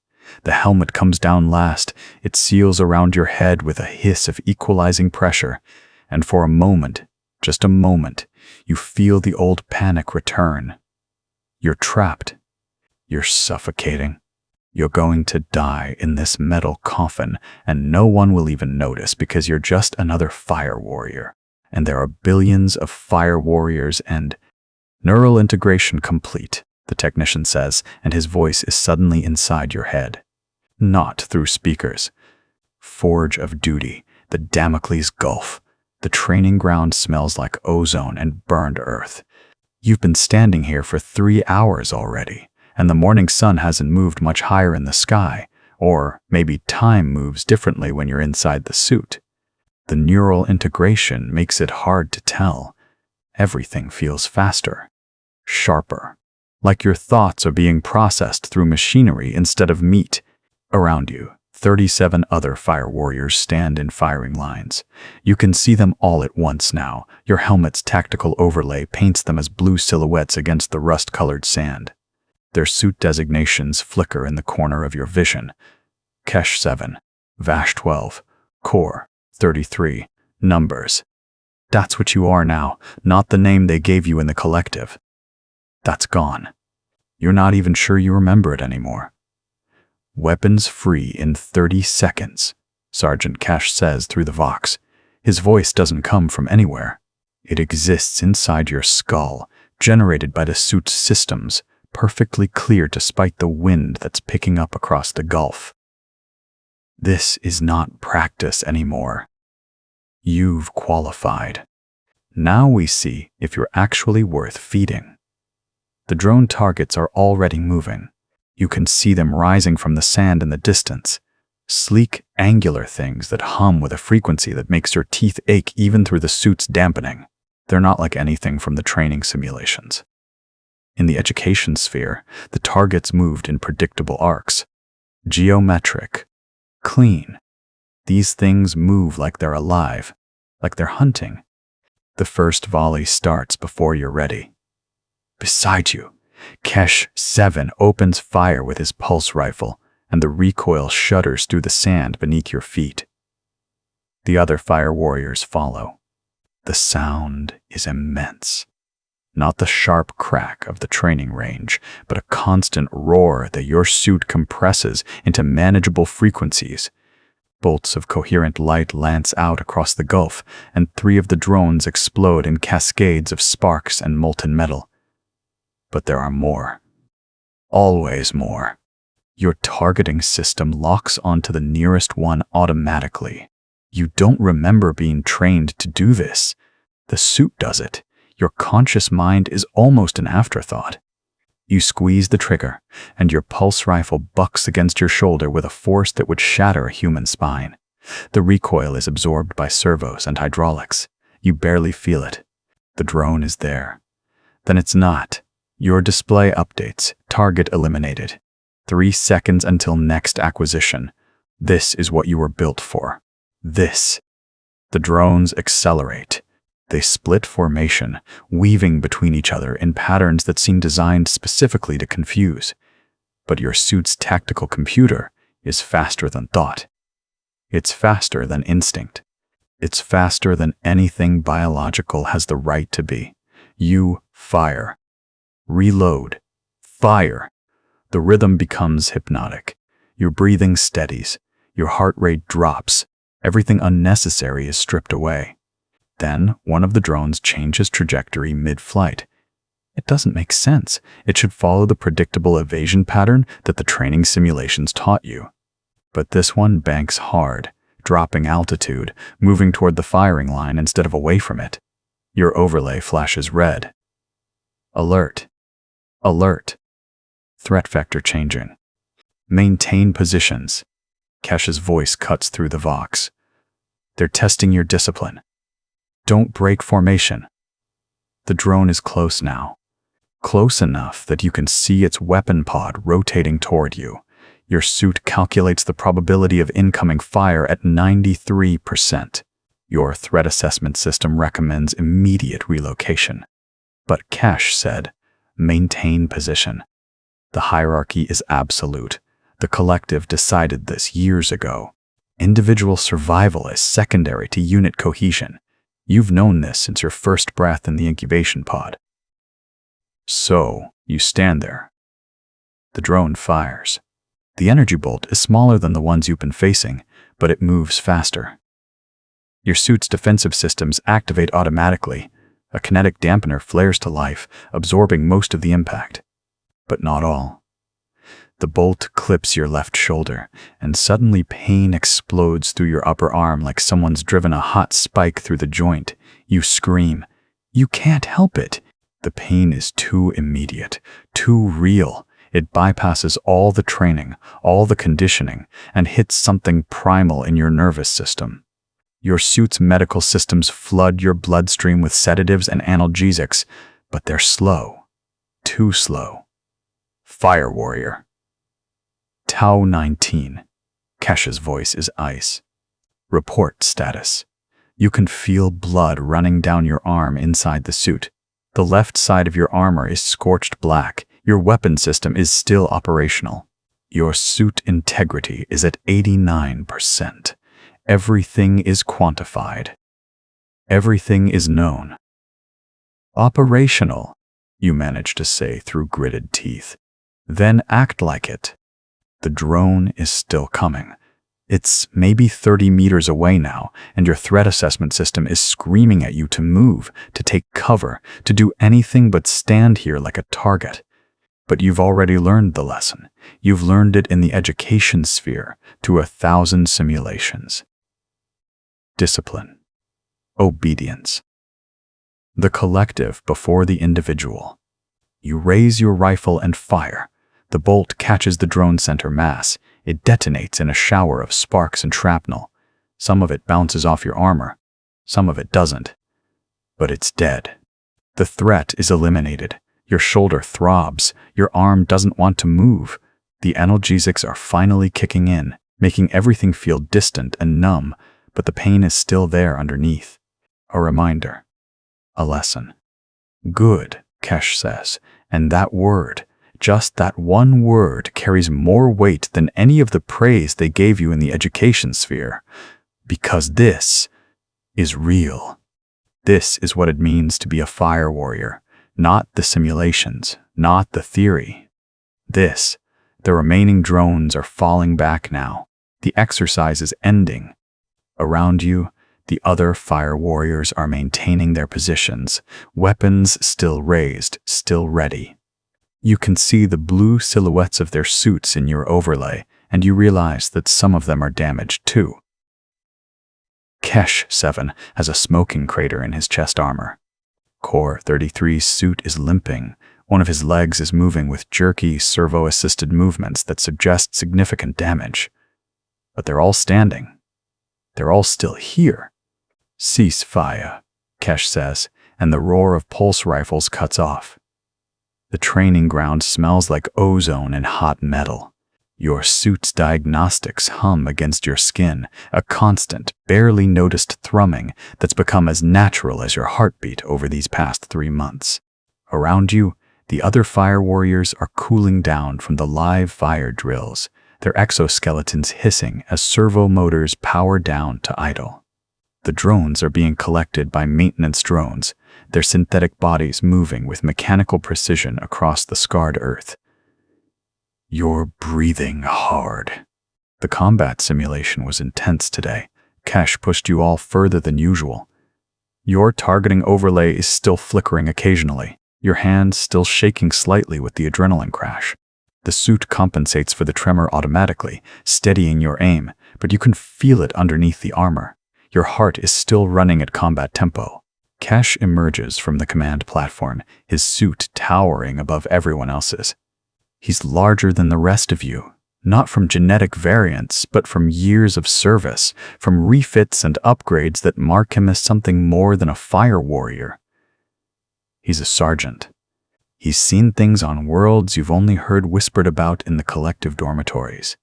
The helmet comes down last. It seals around your head with a hiss of equalizing pressure. And for a moment, just a moment, you feel the old panic return. You're trapped. You're suffocating. You're going to die in this metal coffin, and no one will even notice because you're just another fire warrior. And there are billions of fire warriors and neural integration complete, the technician says, and his voice is suddenly inside your head. Not through speakers. Forge of duty, the Damocles Gulf. The training ground smells like ozone and burned earth. You've been standing here for 3 hours already, and the morning sun hasn't moved much higher in the sky, or maybe time moves differently when you're inside the suit. The neural integration makes it hard to tell. Everything feels faster, sharper, like your thoughts are being processed through machinery instead of meat. Around you, 37 other fire warriors stand in firing lines. You can see them all at once now. Your helmet's tactical overlay paints them as blue silhouettes against the rust-colored sand. Their suit designations flicker in the corner of your vision. Kesh 7, Vash 12, Core 33, numbers. That's what you are now, not the name they gave you in the collective. That's gone. You're not even sure you remember it anymore. Weapons free in 30 seconds, Sergeant Cash says through the Vox. His voice doesn't come from anywhere. It exists inside your skull, generated by the suit's systems, perfectly clear despite the wind that's picking up across the Gulf. This is not practice anymore. You've qualified. Now we see if you're actually worth feeding. The drone targets are already moving. You can see them rising from the sand in the distance. Sleek, angular things that hum with a frequency that makes your teeth ache even through the suit's dampening. They're not like anything from the training simulations. In the education sphere, the targets moved in predictable arcs. Geometric. Clean. These things move like they're alive, like they're hunting. The first volley starts before you're ready. Beside you, Kesh 7 opens fire with his pulse rifle, and the recoil shudders through the sand beneath your feet. The other fire warriors follow. The sound is immense. Not the sharp crack of the training range, but a constant roar that your suit compresses into manageable frequencies. Bolts of coherent light lance out across the Gulf, and 3 of the drones explode in cascades of sparks and molten metal. But there are more. Always more. Your targeting system locks onto the nearest one automatically. You don't remember being trained to do this. The suit does it. Your conscious mind is almost an afterthought. You squeeze the trigger, and your pulse rifle bucks against your shoulder with a force that would shatter a human spine. The recoil is absorbed by servos and hydraulics. You barely feel it. The drone is there. Then it's not. Your display updates. Target eliminated. 3 seconds until next acquisition. This is what you were built for. This. The drones accelerate. They split formation, weaving between each other in patterns that seem designed specifically to confuse. But your suit's tactical computer is faster than thought. It's faster than instinct. It's faster than anything biological has the right to be. You fire. Reload. Fire. The rhythm becomes hypnotic. Your breathing steadies. Your heart rate drops. Everything unnecessary is stripped away. Then, one of the drones changes trajectory mid-flight. It doesn't make sense. It should follow the predictable evasion pattern that the training simulations taught you. But this one banks hard, dropping altitude, moving toward the firing line instead of away from it. Your overlay flashes red. Alert. Alert. Threat vector changing. Maintain positions. Kesh's voice cuts through the Vox. They're testing your discipline. Don't break formation. The drone is close now. Close enough that you can see its weapon pod rotating toward you. Your suit calculates the probability of incoming fire at 93%. Your threat assessment system recommends immediate relocation. But Kesh said, maintain position. The hierarchy is absolute. The collective decided this years ago. Individual survival is secondary to unit cohesion. You've known this since your first breath in the incubation pod. So, you stand there. The drone fires. The energy bolt is smaller than the ones you've been facing, but it moves faster. Your suit's defensive systems activate automatically. A kinetic dampener flares to life, absorbing most of the impact. But not all. The bolt clips your left shoulder, and suddenly pain explodes through your upper arm like someone's driven a hot spike through the joint. You scream. You can't help it. The pain is too immediate, too real. It bypasses all the training, all the conditioning, and hits something primal in your nervous system. Your suit's medical systems flood your bloodstream with sedatives and analgesics, but they're slow. Too slow. Fire Warrior. Tau 19. Kesh's voice is ice. Report status. You can feel blood running down your arm inside the suit. The left side of your armor is scorched black. Your weapon system is still operational. Your suit integrity is at 89%. Everything is quantified. Everything is known. Operational, you manage to say through gritted teeth. Then act like it. The drone is still coming. It's maybe 30 meters away now, and your threat assessment system is screaming at you to move, to take cover, to do anything but stand here like a target. But you've already learned the lesson. You've learned it in the education sphere, to 1,000 simulations. Discipline. Obedience. The collective before the individual. You raise your rifle and fire. The bolt catches the drone center mass. It detonates in a shower of sparks and shrapnel. Some of it bounces off your armor. Some of it doesn't. But it's dead. The threat is eliminated. Your shoulder throbs. Your arm doesn't want to move. The analgesics are finally kicking in, making everything feel distant and numb, but the pain is still there underneath. A reminder. A lesson. Good, Kesh says, and that word, just that one word, carries more weight than any of the praise they gave you in the education sphere. Because this is real. This is what it means to be a fire warrior. Not the simulations, not the theory. The remaining drones are falling back now. The exercise is ending. Around you, the other fire warriors are maintaining their positions, weapons still raised, still ready. You can see the blue silhouettes of their suits in your overlay, and you realize that some of them are damaged too. Kesh 7 has a smoking crater in his chest armor. Core 33's suit is limping. One of his legs is moving with jerky, servo-assisted movements that suggest significant damage. But they're all standing. They're all still here. Cease fire, Kesh says, and the roar of pulse rifles cuts off. The training ground smells like ozone and hot metal. Your suit's diagnostics hum against your skin, a constant, barely noticed thrumming that's become as natural as your heartbeat over these past 3 months. Around you, the other fire warriors are cooling down from the live fire drills, their exoskeletons hissing as servo motors power down to idle. The drones are being collected by maintenance drones, their synthetic bodies moving with mechanical precision across the scarred earth. You're breathing hard. The combat simulation was intense today. Kesh pushed you all further than usual. Your targeting overlay is still flickering occasionally, your hands still shaking slightly with the adrenaline crash. The suit compensates for the tremor automatically, steadying your aim, but you can feel it underneath the armor. Your heart is still running at combat tempo. Kesh emerges from the command platform, his suit towering above everyone else's. He's larger than the rest of you, not from genetic variants, but from years of service, from refits and upgrades that mark him as something more than a fire warrior. He's a sergeant. He's seen things on worlds you've only heard whispered about in the collective dormitories.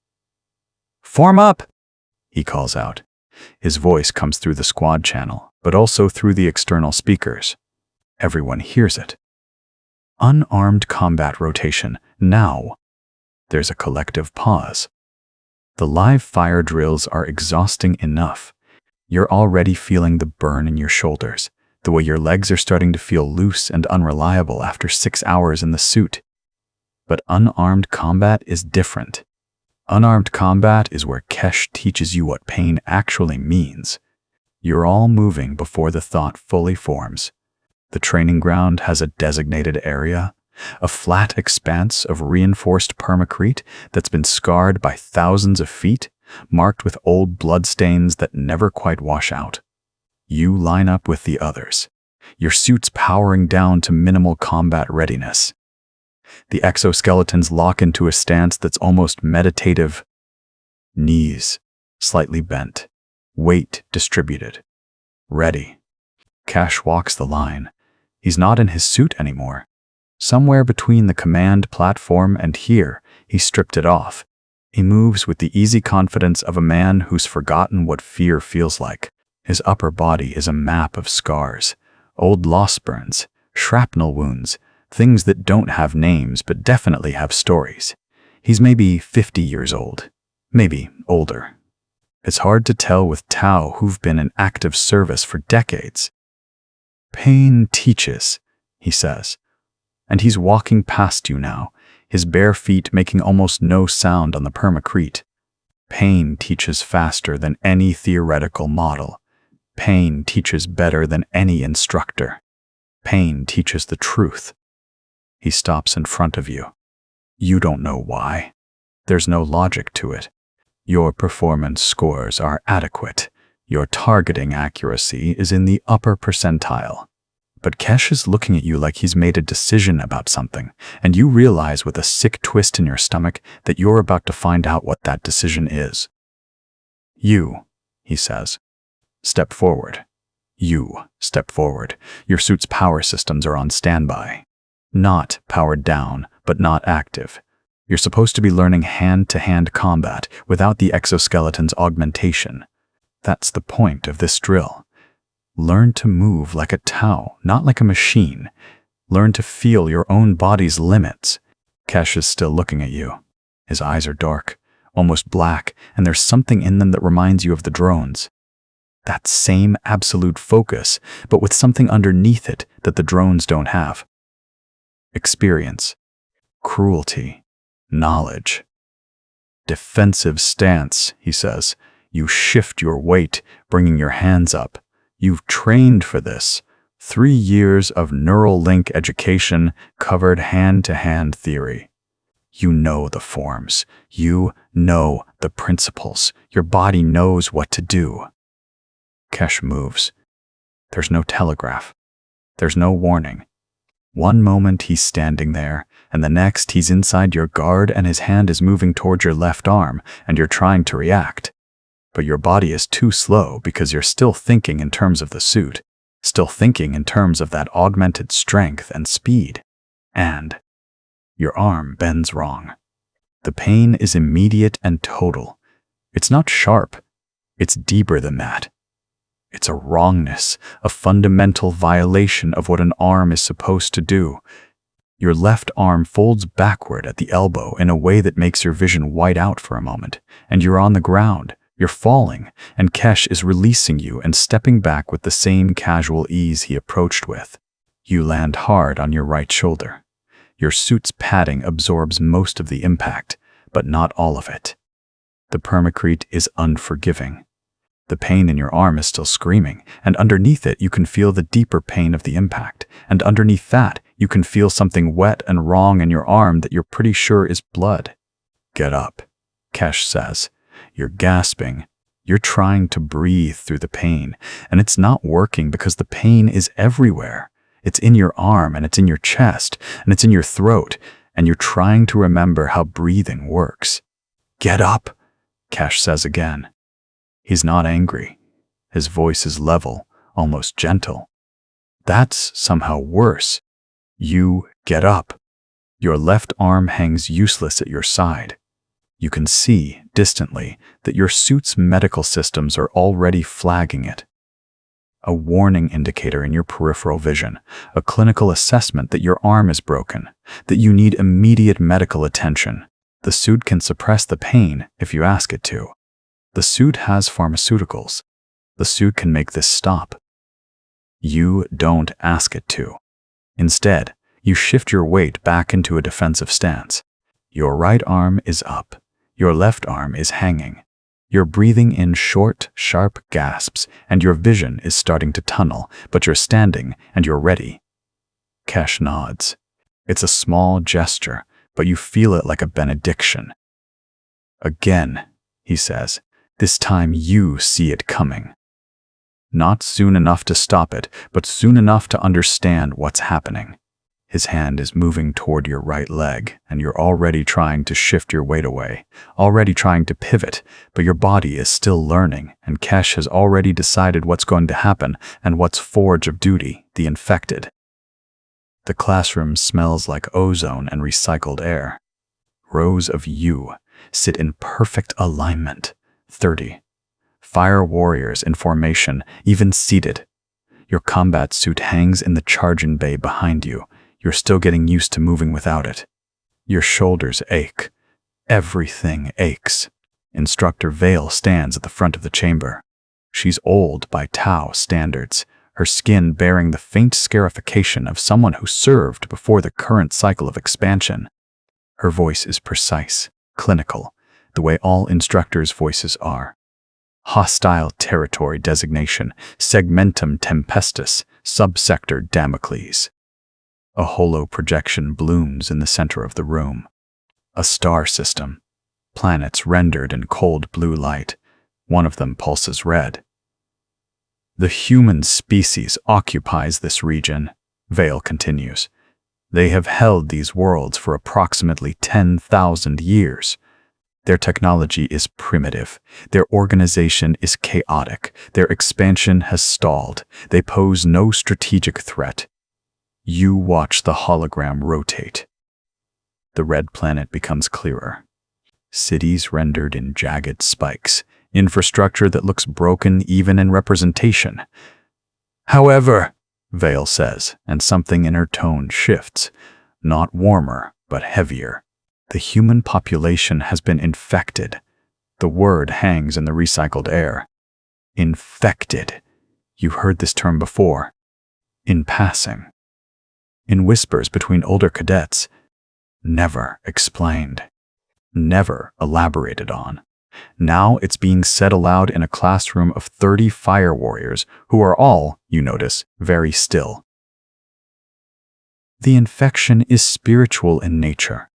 "Form up!" he calls out. His voice comes through the squad channel, but also through the external speakers. Everyone hears it. Unarmed combat rotation, now. There's a collective pause. The live fire drills are exhausting enough. You're already feeling the burn in your shoulders, the way your legs are starting to feel loose and unreliable after 6 hours in the suit. But unarmed combat is different. Unarmed combat is where Kesh teaches you what pain actually means. You're all moving before the thought fully forms. The training ground has a designated area, a flat expanse of reinforced permacrete that's been scarred by thousands of feet, marked with old bloodstains that never quite wash out. You line up with the others, your suits powering down to minimal combat readiness. The exoskeletons lock into a stance that's almost meditative. Knees slightly bent, weight distributed. Ready. Kesh walks the line. He's not in his suit anymore. Somewhere between the command platform and here, he stripped it off. He moves with the easy confidence of a man who's forgotten what fear feels like. His upper body is a map of scars, old loss burns, shrapnel wounds, things that don't have names but definitely have stories. He's maybe 50 years old, maybe older. It's hard to tell with Tau who've been in active service for decades. Pain teaches, he says. And he's walking past you now, his bare feet making almost no sound on the permacrete. Pain teaches faster than any theoretical model. Pain teaches better than any instructor. Pain teaches the truth. He stops in front of you. You don't know why. There's no logic to it. Your performance scores are adequate. Your targeting accuracy is in the upper percentile. But Kesh is looking at you like he's made a decision about something, and you realize with a sick twist in your stomach that you're about to find out what that decision is. You, he says, step forward. You step forward. Your suit's power systems are on standby. Not powered down, but not active. You're supposed to be learning hand-to-hand combat without the exoskeleton's augmentation. That's the point of this drill. Learn to move like a Tau, not like a machine. Learn to feel your own body's limits. Kesh is still looking at you. His eyes are dark, almost black, and there's something in them that reminds you of the drones. That same absolute focus, but with something underneath it that the drones don't have. Experience, cruelty, knowledge. Defensive stance, he says. You shift your weight, bringing your hands up. You've trained for this. 3 years of neural link education covered hand-to-hand theory. You know the forms. You know the principles. Your body knows what to do. Kesh moves. There's no telegraph. There's no warning. One moment he's standing there, and the next he's inside your guard and his hand is moving towards your left arm, and you're trying to react. But your body is too slow because you're still thinking in terms of the suit, still thinking in terms of that augmented strength and speed. And your arm bends wrong. The pain is immediate and total. It's not sharp. It's deeper than that. It's a wrongness, a fundamental violation of what an arm is supposed to do. Your left arm folds backward at the elbow in a way that makes your vision white out for a moment, and you're on the ground. You're falling, and Kesh is releasing you and stepping back with the same casual ease he approached with. You land hard on your right shoulder. Your suit's padding absorbs most of the impact, but not all of it. The permacrete is unforgiving. The pain in your arm is still screaming, and underneath it you can feel the deeper pain of the impact, and underneath that you can feel something wet and wrong in your arm that you're pretty sure is blood. Get up, Kesh says. You're gasping. You're trying to breathe through the pain, and it's not working because the pain is everywhere. It's in your arm, and it's in your chest, and it's in your throat, and you're trying to remember how breathing works. Get up, Kesh says again. He's not angry. His voice is level, almost gentle. That's somehow worse. You get up. Your left arm hangs useless at your side. You can see, distantly, that your suit's medical systems are already flagging it. a warning indicator in your peripheral vision, a clinical assessment that your arm is broken, that you need immediate medical attention. The suit can suppress the pain if you ask it to. The suit has pharmaceuticals. The suit can make this stop. You don't ask it to. Instead, you shift your weight back into a defensive stance. Your right arm is up. Your left arm is hanging. You're breathing in short, sharp gasps, and your vision is starting to tunnel, but you're standing and you're ready. Kesh nods. It's a small gesture, but you feel it like a benediction. Again, he says, this time you see it coming. Not soon enough to stop it, but soon enough to understand what's happening. His hand is moving toward your right leg, and you're already trying to shift your weight away, already trying to pivot, but your body is still learning, and Kesh has already decided what's going to happen and what's forge of duty, the infected. The classroom smells like ozone and recycled air. Rows of you sit in perfect alignment, 30. Fire warriors in formation, even seated. Your combat suit hangs in the charging bay behind you. You're still getting used to moving without it. Your shoulders ache. Everything aches. Instructor Vale stands at the front of the chamber. She's old by Tau standards, her skin bearing the faint scarification of someone who served before the current cycle of expansion. Her voice is precise, clinical, the way all instructors' voices are. Hostile territory designation, segmentum tempestus, subsector Damocles. A holo projection blooms in the center of the room. A star system. Planets rendered in cold blue light. One of them pulses red. The human species occupies this region, Vale continues. They have held these worlds for approximately 10,000 years. Their technology is primitive. Their organization is chaotic. Their expansion has stalled. They pose no strategic threat. You watch the hologram rotate. The red planet becomes clearer. Cities rendered in jagged spikes. Infrastructure that looks broken even in representation. However, Vale says, and something in her tone shifts. Not warmer, but heavier. The human population has been infected. The word hangs in the recycled air. Infected. You heard this term before. In passing. In whispers between older cadets. Never explained. Never elaborated on. Now it's being said aloud in a classroom of 30 fire warriors who are all, you notice, very still. The infection is spiritual in nature,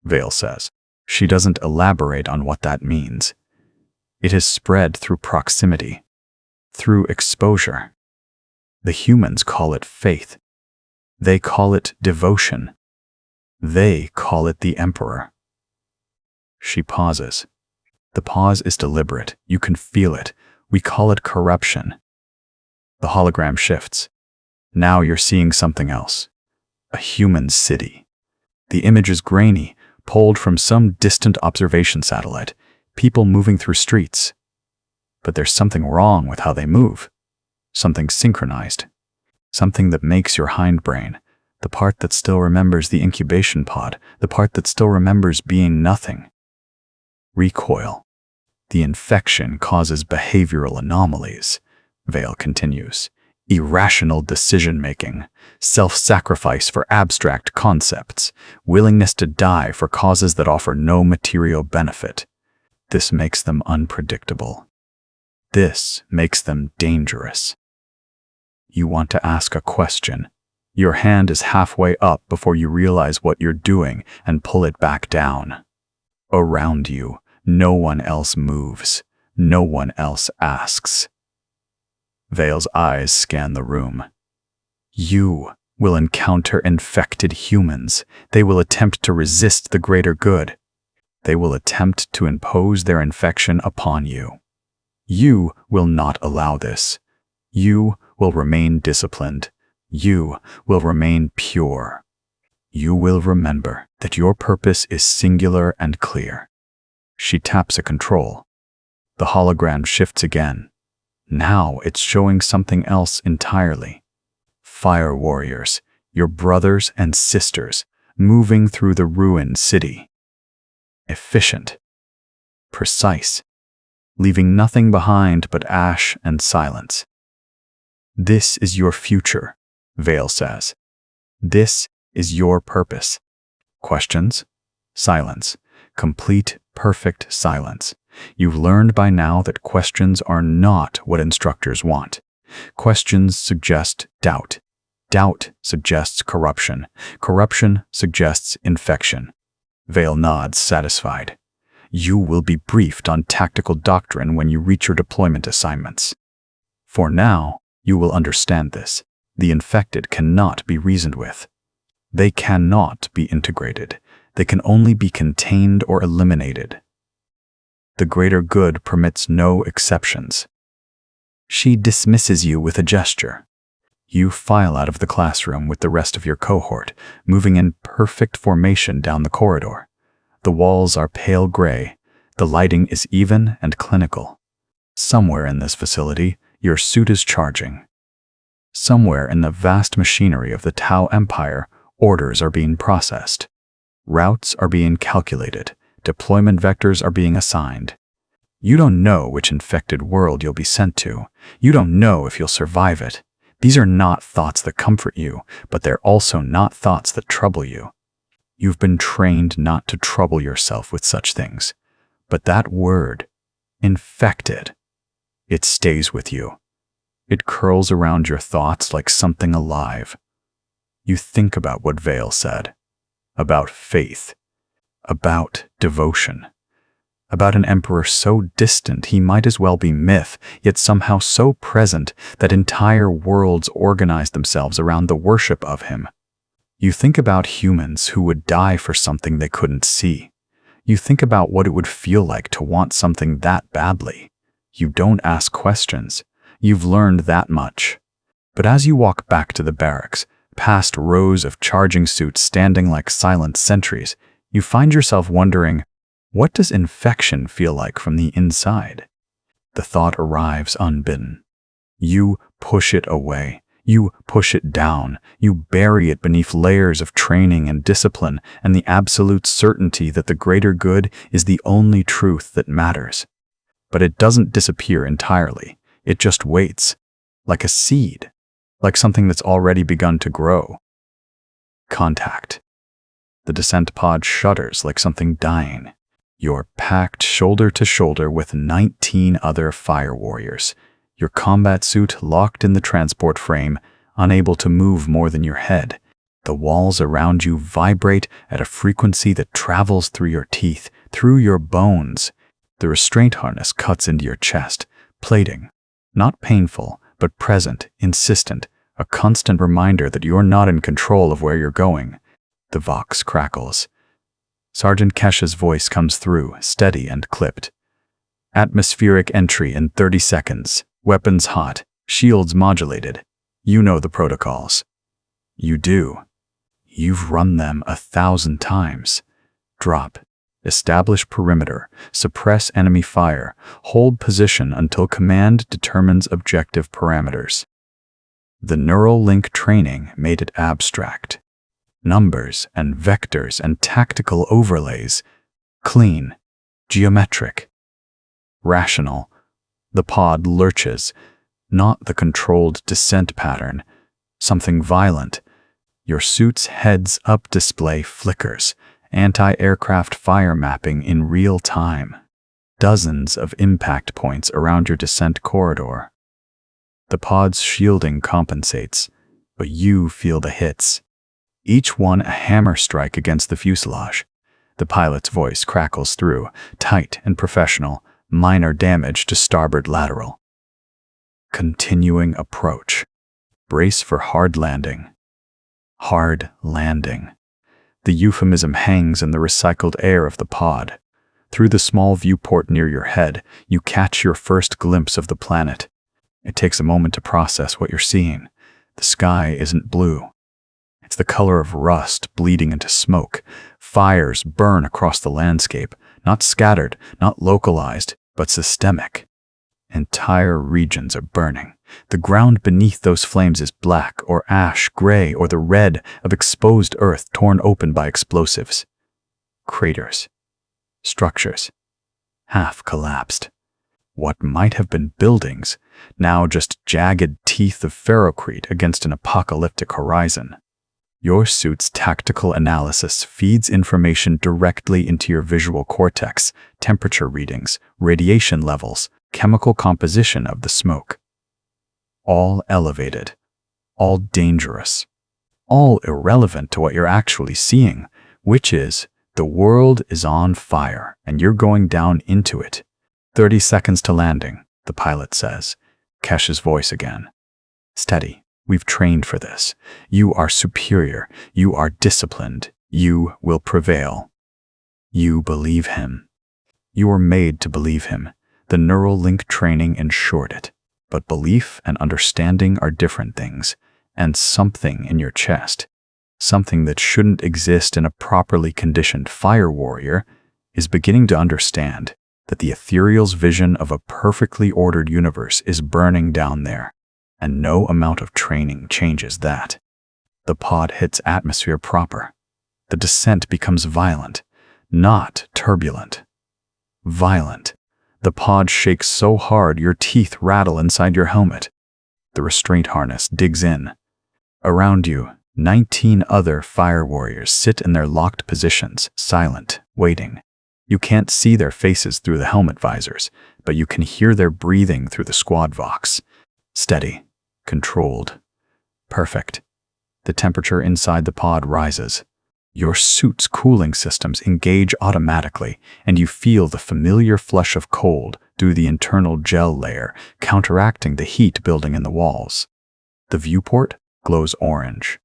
Vale says. She doesn't elaborate on what that means. It has spread through proximity, through exposure. The humans call it faith. They call it devotion. They call it the Emperor. She pauses. The pause is deliberate. You can feel it. We call it corruption. The hologram shifts. Now you're seeing something else. A human city. The image is grainy, pulled from some distant observation satellite. People moving through streets. But there's something wrong with how they move. Something synchronized. Something that makes your hindbrain, the part that still remembers the incubation pod, the part that still remembers being nothing. Recoil. The infection causes behavioral anomalies, Vale continues. Irrational decision-making, self-sacrifice for abstract concepts, willingness to die for causes that offer no material benefit. This makes them unpredictable. This makes them dangerous. You want to ask a question. Your hand is halfway up before you realize what you're doing and pull it back down. Around you, no one else moves. No one else asks. Vale's eyes scan the room. You will encounter infected humans. They will attempt to resist the greater good. They will attempt to impose their infection upon you. You will not allow this. You will remain disciplined. You will remain pure. You will remember that your purpose is singular and clear. She taps a control. The hologram shifts again. Now it's showing something else entirely. Fire warriors, your brothers and sisters, moving through the ruined city. Efficient. Precise. Leaving nothing behind but ash and silence. This is your future, Vale says. This is your purpose. Questions? Silence. Complete, perfect silence. You've learned by now that questions are not what instructors want. Questions suggest doubt. Doubt suggests corruption. Corruption suggests infection. Vale nods, satisfied. You will be briefed on tactical doctrine when you reach your deployment assignments. For now, you will understand this. The infected cannot be reasoned with. They cannot be integrated. They can only be contained or eliminated. The greater good permits no exceptions. She dismisses you with a gesture. You file out of the classroom with the rest of your cohort, moving in perfect formation down the corridor. The walls are pale gray. The lighting is even and clinical. Somewhere in this facility, your suit is charging. Somewhere in the vast machinery of the Tau Empire, orders are being processed. Routes are being calculated. Deployment vectors are being assigned. You don't know which infected world you'll be sent to. You don't know if you'll survive it. These are not thoughts that comfort you, but they're also not thoughts that trouble you. You've been trained not to trouble yourself with such things. But that word, infected, it stays with you. It curls around your thoughts like something alive. You think about what Vale said, about faith, about devotion, about an emperor so distant he might as well be myth, yet somehow so present that entire worlds organize themselves around the worship of him. You think about humans who would die for something they couldn't see. You think about what it would feel like to want something that badly. You don't ask questions. You've learned that much. But as you walk back to the barracks, past rows of charging suits standing like silent sentries, you find yourself wondering, what does infection feel like from the inside? The thought arrives unbidden. You push it away. You push it down. You bury it beneath layers of training and discipline and the absolute certainty that the greater good is the only truth that matters. But it doesn't disappear entirely. It just waits, like a seed, like something that's already begun to grow. Contact. The descent pod shudders like something dying. You're packed shoulder to shoulder with 19 other fire warriors, your combat suit locked in the transport frame, unable to move more than your head. The walls around you vibrate at a frequency that travels through your teeth, through your bones. The restraint harness cuts into your chest, plating. Not painful, but present, insistent, a constant reminder that you're not in control of where you're going. The Vox crackles. Sergeant Kesh's voice comes through, steady and clipped. Atmospheric entry in 30 seconds. Weapons hot. Shields modulated. You know the protocols. You do. You've run them 1,000 times. Drop. Establish perimeter. Suppress enemy fire. Hold position until command determines objective parameters. The neural link training made it abstract. Numbers and vectors and tactical overlays. Clean. Geometric. Rational. The pod lurches. Not the controlled descent pattern. Something violent. Your suit's heads-up display flickers. Anti-aircraft fire mapping in real time. Dozens of impact points around your descent corridor. The pod's shielding compensates, but you feel the hits. Each one a hammer strike against the fuselage. The pilot's voice crackles through, tight and professional, minor damage to starboard lateral. Continuing approach. Brace for hard landing. Hard landing. The euphemism hangs in the recycled air of the pod. Through the small viewport near your head, you catch your first glimpse of the planet. It takes a moment to process what you're seeing. The sky isn't blue. It's the color of rust bleeding into smoke. Fires burn across the landscape, not scattered, not localized, but systemic. Entire regions are burning. The ground beneath those flames is black or ash, gray, or the red of exposed earth torn open by explosives. Craters. Structures. Half collapsed. What might have been buildings, now just jagged teeth of ferrocrete against an apocalyptic horizon. Your suit's tactical analysis feeds information directly into your visual cortex, temperature readings, radiation levels, chemical composition of the smoke. All elevated, all dangerous, all irrelevant to what you're actually seeing, which is the world is on fire and you're going down into it. 30 seconds to landing, the pilot says. Kesh's voice again. Steady. We've trained for this. You are superior. You are disciplined. You will prevail. You believe him. You were made to believe him. The neural link training ensured it. But belief and understanding are different things. And something in your chest, something that shouldn't exist in a properly conditioned fire warrior, is beginning to understand that the ethereal's vision of a perfectly ordered universe is burning down there. And no amount of training changes that. The pod hits atmosphere proper. The descent becomes violent, not turbulent. Violent. The pod shakes so hard your teeth rattle inside your helmet. The restraint harness digs in. Around you, 19 other fire warriors sit in their locked positions, silent, waiting. You can't see their faces through the helmet visors, but you can hear their breathing through the squad vox. Steady. Controlled. Perfect. The temperature inside the pod rises. Your suit's cooling systems engage automatically, and you feel the familiar flush of cold through the internal gel layer, counteracting the heat building in the walls. The viewport glows orange,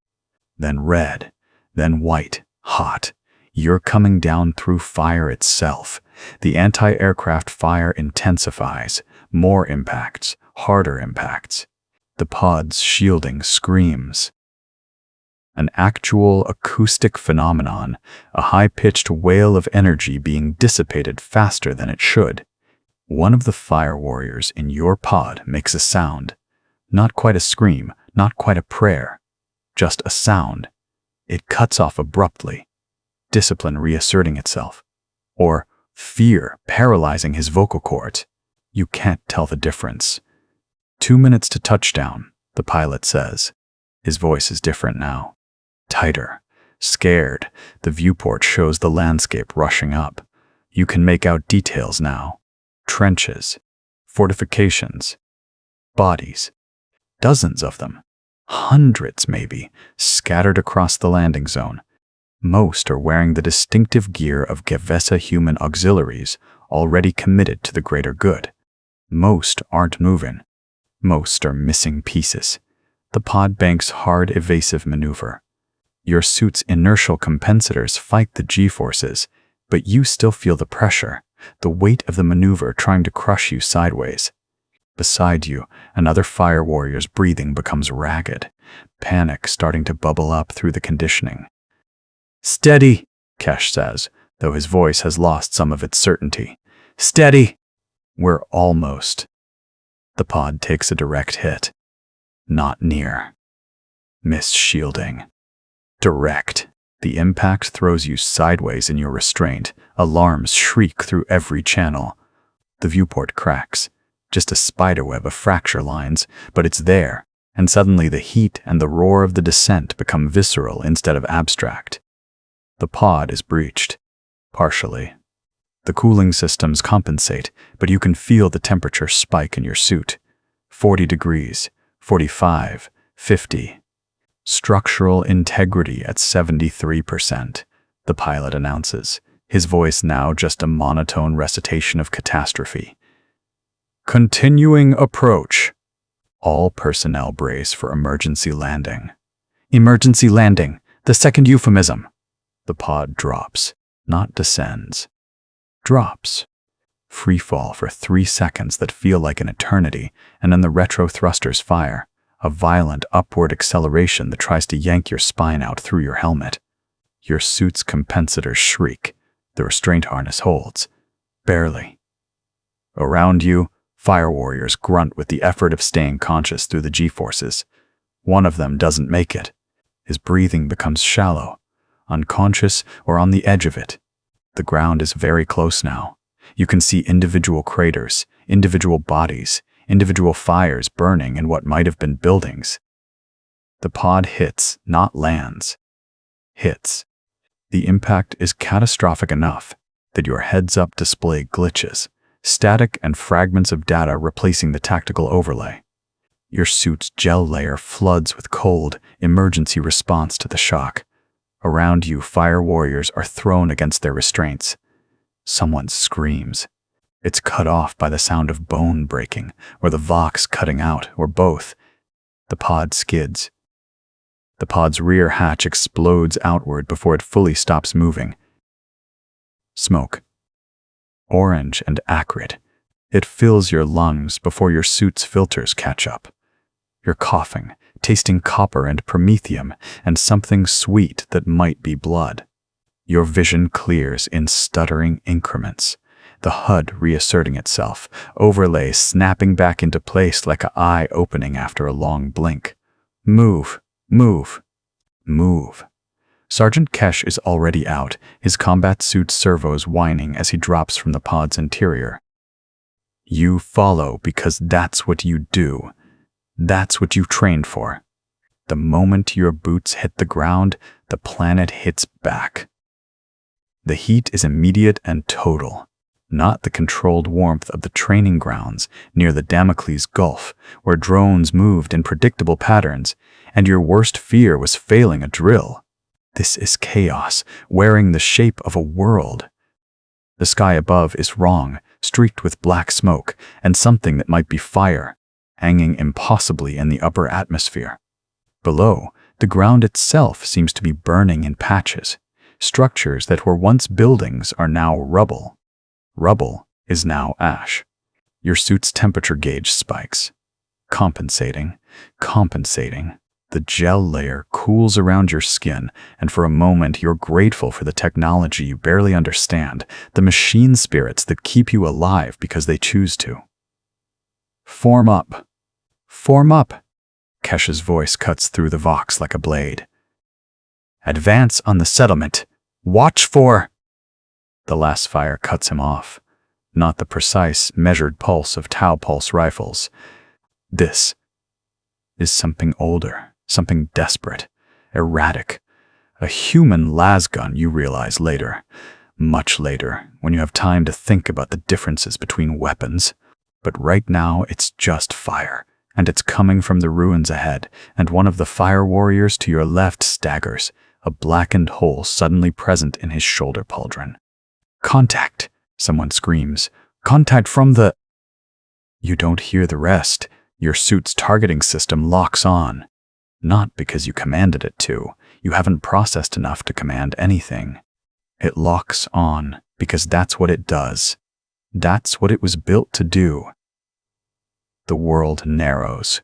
then red, then white, hot. You're coming down through fire itself. The anti-aircraft fire intensifies. More impacts, harder impacts. The pod's shielding screams. An actual acoustic phenomenon, a high-pitched wail of energy being dissipated faster than it should. One of the fire warriors in your pod makes a sound. Not quite a scream, not quite a prayer. Just a sound. It cuts off abruptly, discipline reasserting itself. Or fear paralyzing his vocal cords. You can't tell the difference. 2 minutes to touchdown, the pilot says. His voice is different now. Tighter. Scared. The viewport shows the landscape rushing up. You can make out details now. Trenches. Fortifications. Bodies. Dozens of them. Hundreds, maybe, scattered across the landing zone. Most are wearing the distinctive gear of Gevessa human auxiliaries, already committed to the greater good. Most aren't moving. Most are missing pieces. The pod banks hard evasive maneuver. Your suit's inertial compensators fight the G-forces, but you still feel the pressure, the weight of the maneuver trying to crush you sideways. Beside you, another fire warrior's breathing becomes ragged, panic starting to bubble up through the conditioning. Steady, Kesh says, though his voice has lost some of its certainty. Steady! We're almost. The pod takes a direct hit. Not near. Missed shielding. Direct. The impact throws you sideways in your restraint. Alarms shriek through every channel. The viewport cracks. Just a spiderweb of fracture lines, but it's there, and suddenly the heat and the roar of the descent become visceral instead of abstract. The pod is breached. Partially. The cooling systems compensate, but you can feel the temperature spike in your suit. 40 degrees, 45, 50. Structural integrity at 73%, the pilot announces, his voice now just a monotone recitation of catastrophe. Continuing approach. All personnel brace for emergency landing. Emergency landing, the second euphemism. The pod drops, not descends. Drops. Free fall for 3 seconds that feel like an eternity, and then the retro thrusters fire, a violent upward acceleration that tries to yank your spine out through your helmet. Your suit's compensators shriek. The restraint harness holds. Barely. Around you, Fire warriors grunt with the effort of staying conscious through the G-forces. One of them doesn't make it. His breathing becomes shallow, unconscious or on the edge of it. The ground is very close now. You can see individual craters, individual bodies, individual fires burning in what might have been buildings. The pod hits, not lands. Hits. The impact is catastrophic enough that your heads-up display glitches, static and fragments of data replacing the tactical overlay. Your suit's gel layer floods with cold, emergency response to the shock. Around you, fire warriors are thrown against their restraints. Someone screams. It's cut off by the sound of bone breaking, or the vox cutting out, or both. The pod skids. The pod's rear hatch explodes outward before it fully stops moving. Smoke. Orange and acrid. It fills your lungs before your suit's filters catch up. You're coughing, tasting copper and promethium, and something sweet that might be blood. Your vision clears in stuttering increments. The HUD reasserting itself, overlay snapping back into place like an eye opening after a long blink. Move, move, move. Sergeant Kesh is already out, his combat suit servos whining as he drops from the pod's interior. You follow because that's what you do. That's what you trained for. The moment your boots hit the ground, the planet hits back. The heat is immediate and total, not the controlled warmth of the training grounds near the Damocles Gulf, where drones moved in predictable patterns, and your worst fear was failing a drill. This is chaos, wearing the shape of a world. The sky above is wrong, streaked with black smoke, and something that might be fire, hanging impossibly in the upper atmosphere. Below, the ground itself seems to be burning in patches. Structures that were once buildings are now rubble. Rubble is now ash. Your suit's temperature gauge spikes. Compensating. The gel layer cools around your skin, and for a moment you're grateful for the technology you barely understand, the machine spirits that keep you alive because they choose to. Form up. Form up. Kesh's voice cuts through the vox like a blade. Advance on the settlement. Watch for... The last fire cuts him off. Not the precise, measured pulse of Tau pulse rifles. This is something older, something desperate, erratic. A human lasgun, you realize later. Much later, when you have time to think about the differences between weapons. But right now, it's just fire. And it's coming from the ruins ahead, and one of the fire warriors to your left staggers, a blackened hole suddenly present in his shoulder pauldron. Contact! Someone screams. Contact from the... You don't hear the rest. Your suit's targeting system locks on. Not because you commanded it to. You haven't processed enough to command anything. It locks on because that's what it does. That's what it was built to do. The world narrows.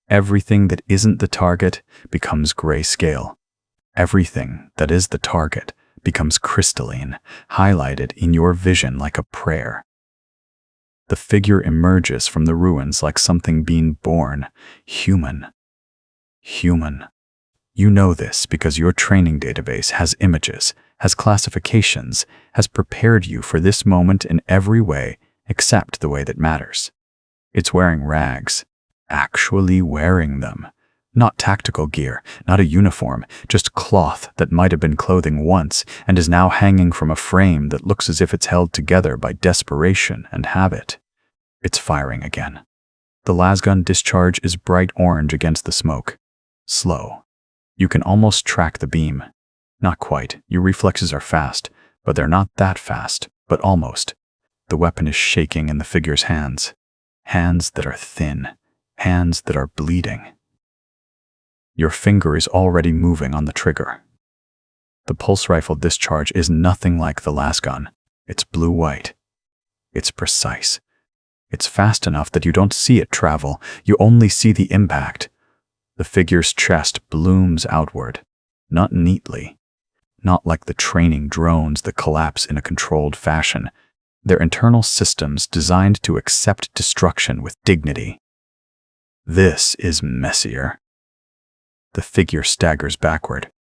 Everything that isn't the target becomes grayscale. Everything that is the target becomes crystalline, highlighted in your vision like a prayer. The figure emerges from the ruins like something being born, human. Human. You know this because your training database has images, has classifications, has prepared you for this moment in every way except the way that matters. It's wearing rags, actually wearing them. Not tactical gear, not a uniform, just cloth that might have been clothing once and is now hanging from a frame that looks as if it's held together by desperation and habit. It's firing again. The lasgun discharge is bright orange against the smoke. Slow. You can almost track the beam. Not quite, your reflexes are fast, but they're not that fast, but almost. The weapon is shaking in the figure's hands. Hands that are thin. Hands that are bleeding. Your finger is already moving on the trigger. The pulse rifle discharge is nothing like the lasgun. It's blue-white. It's precise. It's fast enough that you don't see it travel. You only see the impact. The figure's chest blooms outward. Not neatly. Not like the training drones that collapse in a controlled fashion. They're internal systems designed to accept destruction with dignity. This is messier. The figure staggers backward.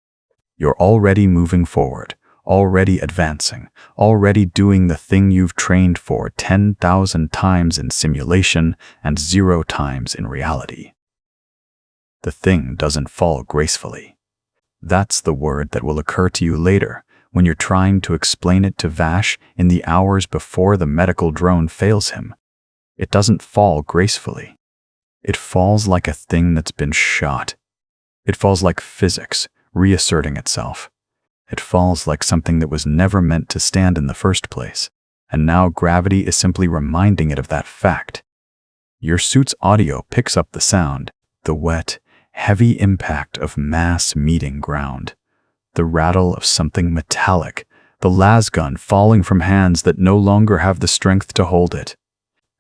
You're already moving forward, already advancing, already doing the thing you've trained for 10,000 times in simulation and 0 times in reality. The thing doesn't fall gracefully. That's the word that will occur to you later when you're trying to explain it to Vash in the hours before the medical drone fails him. It doesn't fall gracefully. It falls like a thing that's been shot. It falls like physics, reasserting itself. It falls like something that was never meant to stand in the first place, and now gravity is simply reminding it of that fact. Your suit's audio picks up the sound, the wet, heavy impact of mass meeting ground, the rattle of something metallic, the lasgun falling from hands that no longer have the strength to hold it.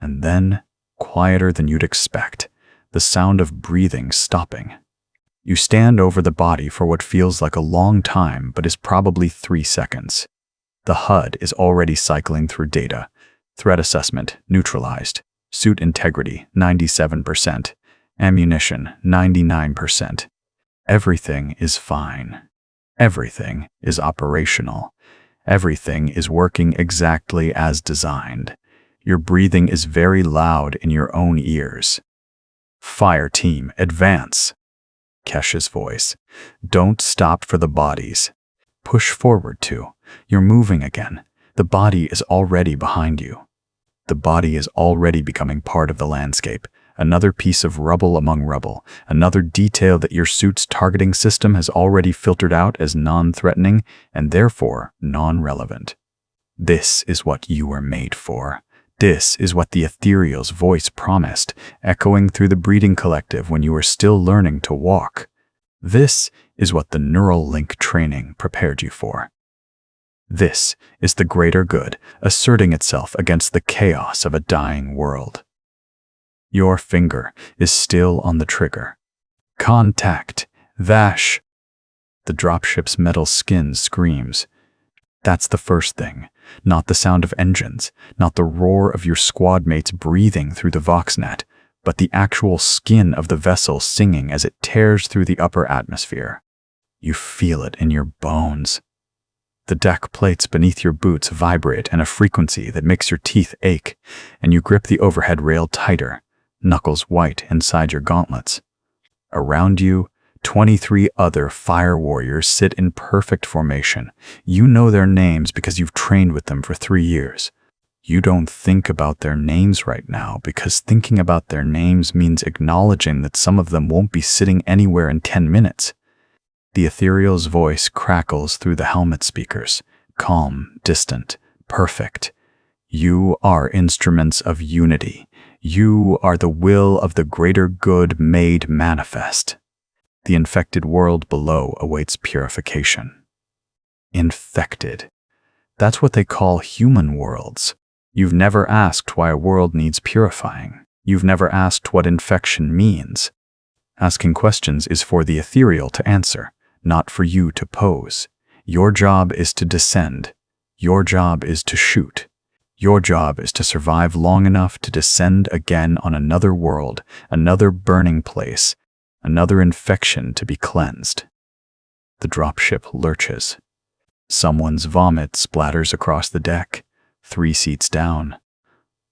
And then, quieter than you'd expect, the sound of breathing stopping. You stand over the body for what feels like a long time but is probably 3 seconds. The HUD is already cycling through data. Threat assessment, neutralized. Suit integrity, 97%. Ammunition, 99%. Everything is fine. Everything is operational. Everything is working exactly as designed. Your breathing is very loud in your own ears. Fire team, advance. Kesh's voice. Don't stop for the bodies. Push forward too. You're moving again. The body is already behind you. The body is already becoming part of the landscape. Another piece of rubble among rubble, another detail that your suit's targeting system has already filtered out as non-threatening and therefore non-relevant. This is what you were made for. This is what the ethereal's voice promised, echoing through the breeding collective when you were still learning to walk. This is what the neural link training prepared you for. This is the greater good asserting itself against the chaos of a dying world. Your finger is still on the trigger. Contact, Vash. The dropship's metal skin screams. That's the first thing, not the sound of engines, not the roar of your squad mates breathing through the Voxnet, but the actual skin of the vessel singing as it tears through the upper atmosphere. You feel it in your bones. The deck plates beneath your boots vibrate at a frequency that makes your teeth ache, and you grip the overhead rail tighter, knuckles white inside your gauntlets. Around you, 23 other fire warriors sit in perfect formation. You know their names because you've trained with them for 3 years. You don't think about their names right now because thinking about their names means acknowledging that some of them won't be sitting anywhere in 10 minutes. The ethereal's voice crackles through the helmet speakers, calm, distant, perfect. You are instruments of unity. You are the will of the greater good made manifest. The infected world below awaits purification. Infected. That's what they call human worlds. You've never asked why a world needs purifying. You've never asked what infection means. Asking questions is for the ethereal to answer, not for you to pose. Your job is to descend. Your job is to shoot. Your job is to survive long enough to descend again on another world, another burning place, another infection to be cleansed. The dropship lurches. Someone's vomit splatters across the deck, 3 seats down.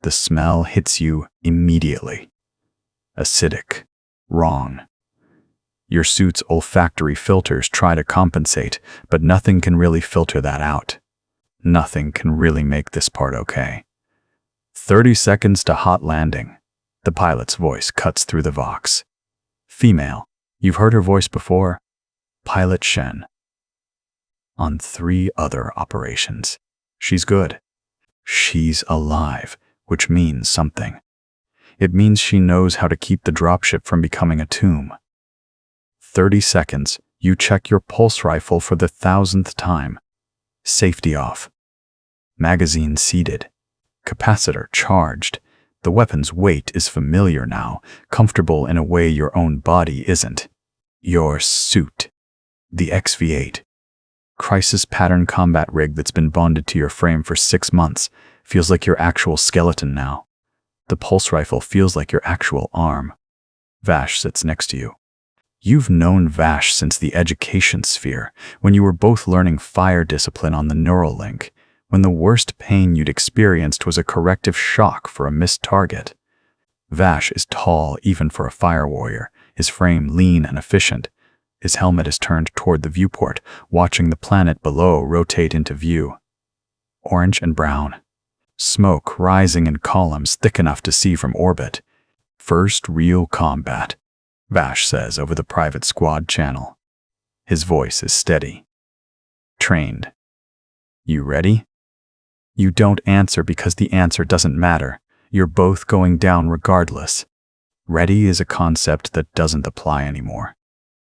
The smell hits you immediately. Acidic. Wrong. Your suit's olfactory filters try to compensate, but nothing can really filter that out. Nothing can really make this part okay. 30 seconds to hot landing. The pilot's voice cuts through the Vox. Female. You've heard her voice before. Pilot Shen. On 3 other operations. She's good. She's alive, which means something. It means she knows how to keep the dropship from becoming a tomb. 30 seconds, you check your pulse rifle for the 1,000th time. Safety off. Magazine seated. Capacitor charged. The weapon's weight is familiar now, comfortable in a way your own body isn't. Your suit. The XV-8. Crisis pattern combat rig that's been bonded to your frame for 6 months. feels like your actual skeleton now. The pulse rifle feels like your actual arm. Vash sits next to you. You've known Vash since the education sphere, when you were both learning fire discipline on the neural link, when the worst pain you'd experienced was a corrective shock for a missed target. Vash is tall even for a fire warrior, his frame lean and efficient. His helmet is turned toward the viewport, watching the planet below rotate into view. Orange and brown. Smoke rising in columns thick enough to see from orbit. First real combat, Vash says over the private squad channel. His voice is steady. Trained. You ready? You don't answer because the answer doesn't matter. You're both going down regardless. Ready is a concept that doesn't apply anymore.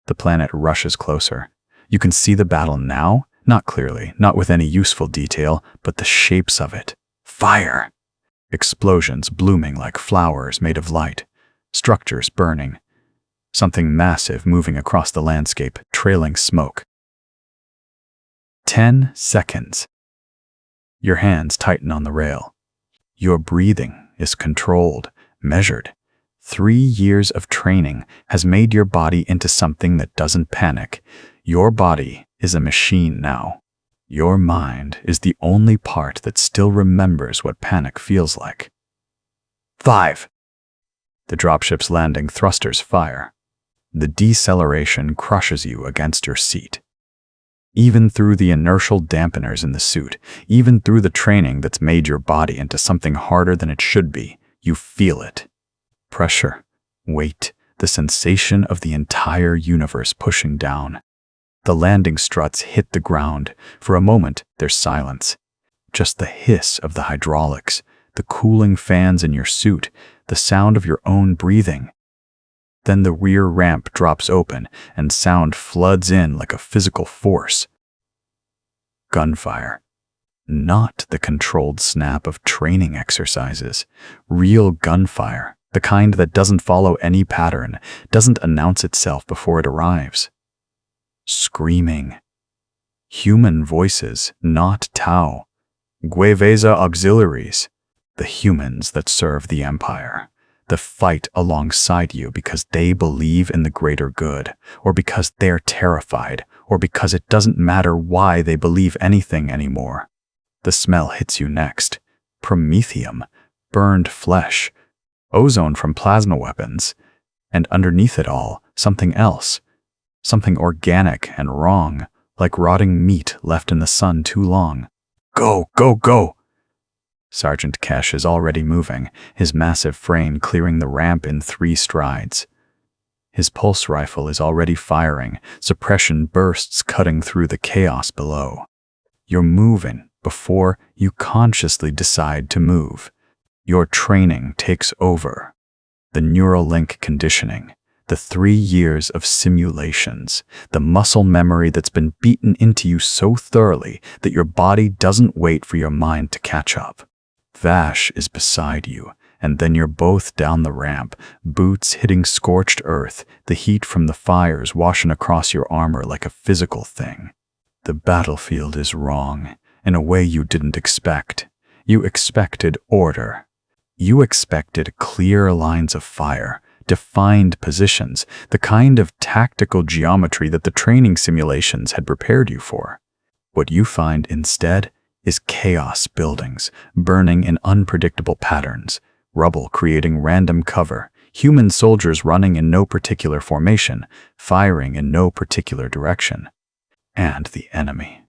The planet rushes closer. You can see the battle now, not clearly, not with any useful detail, but the shapes of it. Fire! Explosions blooming like flowers made of light. Structures burning. Something massive moving across the landscape, trailing smoke. 10 seconds. Your hands tighten on the rail. Your breathing is controlled, measured. 3 years of training has made your body into something that doesn't panic. Your body is a machine now. Your mind is the only part that still remembers what panic feels like. 5. The dropship's landing thrusters fire. The deceleration crushes you against your seat. Even through the inertial dampeners in the suit, even through the training that's made your body into something harder than it should be, you feel it. Pressure, weight, the sensation of the entire universe pushing down. The landing struts hit the ground. For a moment, there's silence. Just the hiss of the hydraulics, the cooling fans in your suit, the sound of your own breathing. Then the rear ramp drops open and sound floods in like a physical force. Gunfire. Not the controlled snap of training exercises. Real gunfire, the kind that doesn't follow any pattern, doesn't announce itself before it arrives. Screaming. Human voices, not Tau. Gueveza auxiliaries. The humans that serve the Empire. That fight alongside you because they believe in the greater good, or because they're terrified, or because it doesn't matter why they believe anything anymore. The smell hits you next. Promethium, burned flesh, ozone from plasma weapons, and underneath it all, something else. Something organic and wrong, like rotting meat left in the sun too long. Go, go, go! Sergeant Kesh is already moving, his massive frame clearing the ramp in 3 strides. His pulse rifle is already firing, suppression bursts cutting through the chaos below. You're moving before you consciously decide to move. Your training takes over. The neural link conditioning. The 3 years of simulations, the muscle memory that's been beaten into you so thoroughly that your body doesn't wait for your mind to catch up. Vash is beside you, and then you're both down the ramp, boots hitting scorched earth, the heat from the fires washing across your armor like a physical thing. The battlefield is wrong, in a way you didn't expect. You expected order. You expected clear lines of fire, defined positions, the kind of tactical geometry that the training simulations had prepared you for. What you find instead is chaos buildings, burning in unpredictable patterns, rubble creating random cover, human soldiers running in no particular formation, firing in no particular direction. And the enemy.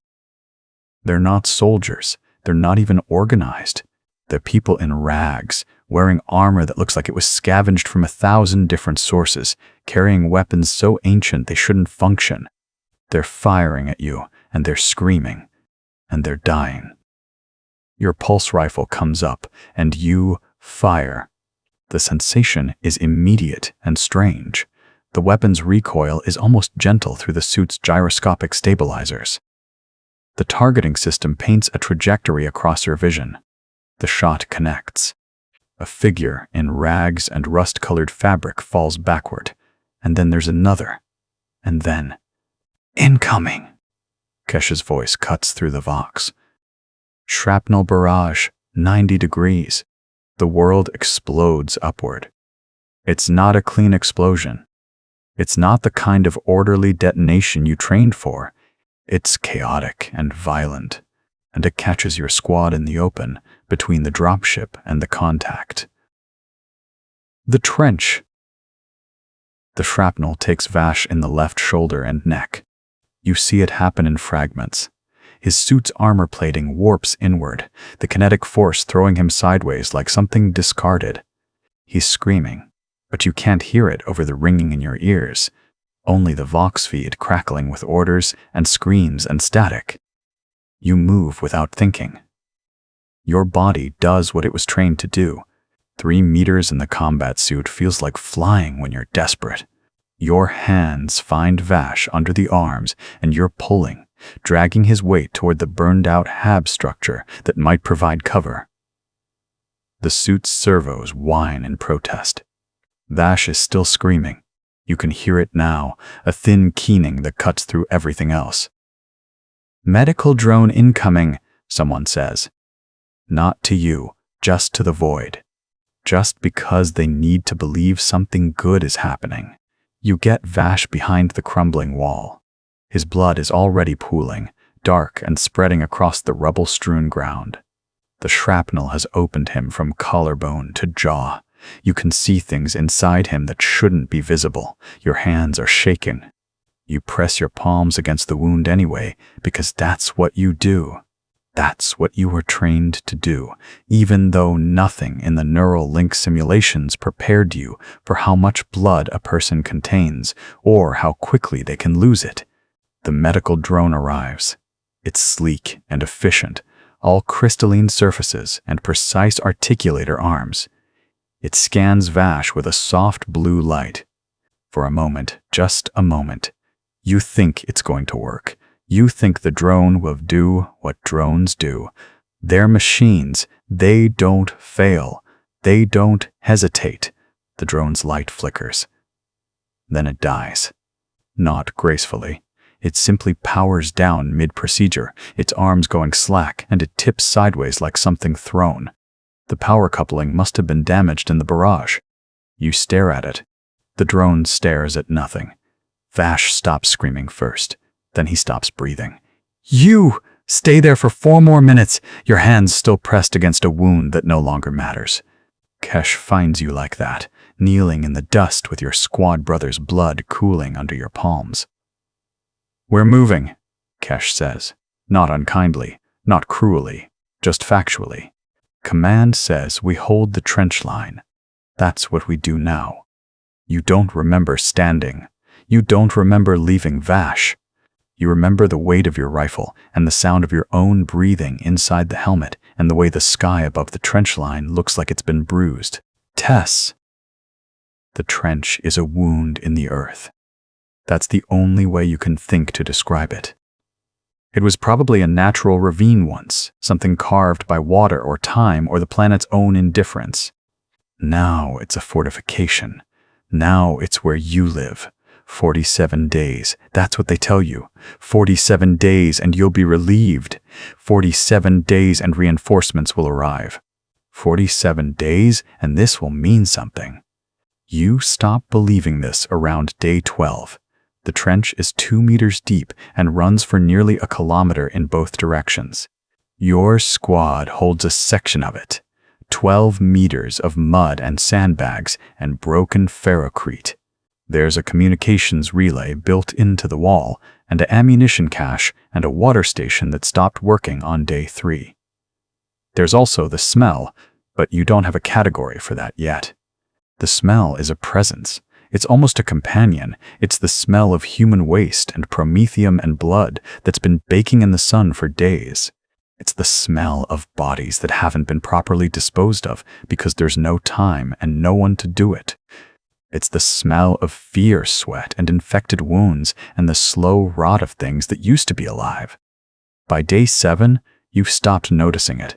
They're not soldiers. They're not even organized. They're people in rags, wearing armor that looks like it was scavenged from 1,000 different sources, carrying weapons so ancient they shouldn't function. They're firing at you, and they're screaming, and they're dying. Your pulse rifle comes up, and you fire. The sensation is immediate and strange. The weapon's recoil is almost gentle through the suit's gyroscopic stabilizers. The targeting system paints a trajectory across your vision. The shot connects. A figure in rags and rust-colored fabric falls backward, and then there's another, and then... Incoming! Kesh's voice cuts through the vox. Shrapnel barrage, 90 degrees. The world explodes upward. It's not a clean explosion. It's not the kind of orderly detonation you trained for. It's chaotic and violent, and it catches your squad in the open between the dropship and the contact. The trench. The shrapnel takes Vash in the left shoulder and neck. You see it happen in fragments. His suit's armor plating warps inward, the kinetic force throwing him sideways like something discarded. He's screaming, but you can't hear it over the ringing in your ears, only the Vox feed crackling with orders and screams and static. You move without thinking. Your body does what it was trained to do. 3 meters in the combat suit feels like flying when you're desperate. Your hands find Vash under the arms, and you're pulling, dragging his weight toward the burned-out hab structure that might provide cover. The suit's servos whine in protest. Vash is still screaming. You can hear it now, a thin keening that cuts through everything else. "Medical drone incoming," someone says. Not to you, just to the void. Just because they need to believe something good is happening. You get Vash behind the crumbling wall. His blood is already pooling, dark and spreading across the rubble-strewn ground. The shrapnel has opened him from collarbone to jaw. You can see things inside him that shouldn't be visible. Your hands are shaking. You press your palms against the wound anyway, because that's what you do. That's what you were trained to do, even though nothing in the neural link simulations prepared you for how much blood a person contains, or how quickly they can lose it. The medical drone arrives. It's sleek and efficient, all crystalline surfaces and precise articulator arms. It scans Vash with a soft blue light. For a moment, just a moment, you think it's going to work. You think the drone will do what drones do. They're machines. They don't fail. They don't hesitate. The drone's light flickers. Then it dies. Not gracefully. It simply powers down mid-procedure, its arms going slack, and it tips sideways like something thrown. The power coupling must have been damaged in the barrage. You stare at it. The drone stares at nothing. Vash stops screaming first. Then he stops breathing. "You! Stay there for 4 more minutes, your hands still pressed against a wound that no longer matters." Kesh finds you like that, kneeling in the dust with your squad brother's blood cooling under your palms. "We're moving," Kesh says. Not unkindly, not cruelly, just factually. Command says we hold the trench line. That's what we do now. You don't remember standing. You don't remember leaving Vash. You remember the weight of your rifle and the sound of your own breathing inside the helmet and the way the sky above the trench line looks like it's been bruised. Tess. The trench is a wound in the earth. That's the only way you can think to describe it. It was probably a natural ravine once, something carved by water or time or the planet's own indifference. Now it's a fortification. Now it's where you live. 47 days, that's what they tell you. 47 days and you'll be relieved. 47 days and reinforcements will arrive. 47 days and this will mean something. You stop believing this around day 12. The trench is 2 meters deep and runs for nearly a kilometer in both directions. Your squad holds a section of it. 12 meters of mud and sandbags and broken ferrocrete. There's a communications relay built into the wall, and an ammunition cache and a water station that stopped working on day 3. There's also the smell, but you don't have a category for that yet. The smell is a presence. It's almost a companion. It's the smell of human waste and promethium and blood that's been baking in the sun for days. It's the smell of bodies that haven't been properly disposed of because there's no time and no one to do it. It's the smell of fear sweat and infected wounds and the slow rot of things that used to be alive. By day 7, you've stopped noticing it.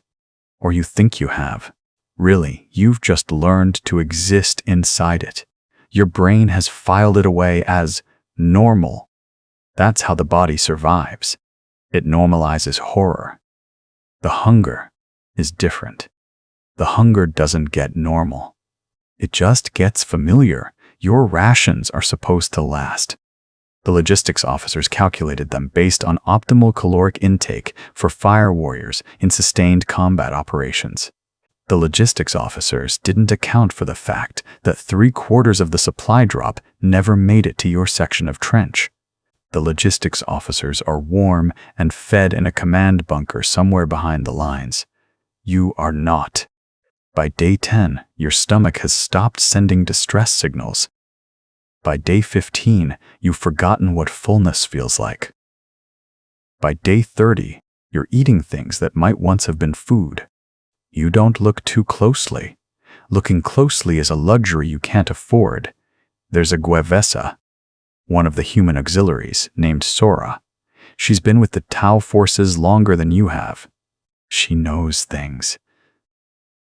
Or you think you have. Really, you've just learned to exist inside it. Your brain has filed it away as normal. That's how the body survives. It normalizes horror. The hunger. is different. The hunger doesn't get normal. It just gets familiar. Your rations are supposed to last. The logistics officers calculated them based on optimal caloric intake for fire warriors in sustained combat operations. The logistics officers didn't account for the fact that 3/4 of the supply drop never made it to your section of trench. The logistics officers are warm and fed in a command bunker somewhere behind the lines. You are not. By day 10, your stomach has stopped sending distress signals. By day 15, you've forgotten what fullness feels like. By day 30, you're eating things that might once have been food. You don't look too closely. Looking closely is a luxury you can't afford. There's a Guevesa, one of the human auxiliaries, named Sora. She's been with the Tau forces longer than you have. She knows things.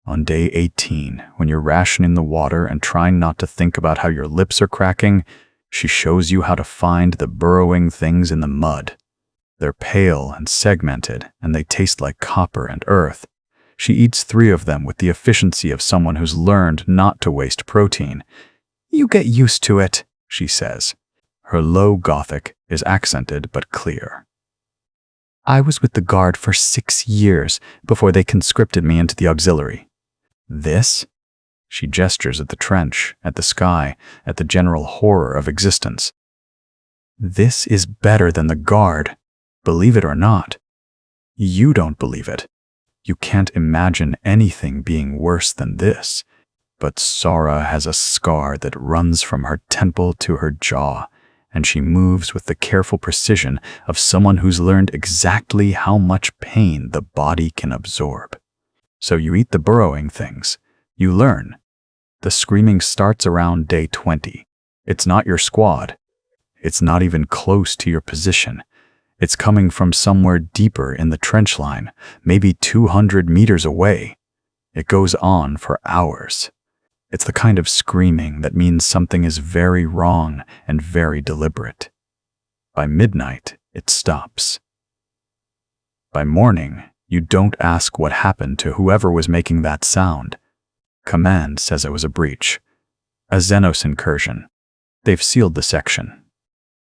On day 18, when you're rationing the water and trying not to think about how your lips are cracking, she shows you how to find the burrowing things in the mud. They're pale and segmented, and they taste like copper and earth. She eats 3 of them with the efficiency of someone who's learned not to waste protein. "You get used to it," she says. Her low Gothic is accented but clear. "I was with the Guard for 6 years before they conscripted me into the auxiliary. This?" She gestures at the trench, at the sky, at the general horror of existence. "This is better than the Guard, believe it or not. You don't believe it. You can't imagine anything being worse than this. But Sora has a scar that runs from her temple to her jaw, and she moves with the careful precision of someone who's learned exactly how much pain the body can absorb. So you eat the burrowing things. You learn. The screaming starts around day 20. It's not your squad. It's not even close to your position. It's coming from somewhere deeper in the trench line, maybe 200 meters away. It goes on for hours. It's the kind of screaming that means something is very wrong and very deliberate. By midnight, it stops. By morning, you don't ask what happened to whoever was making that sound. Command says it was a breach. A Xenos incursion. They've sealed the section.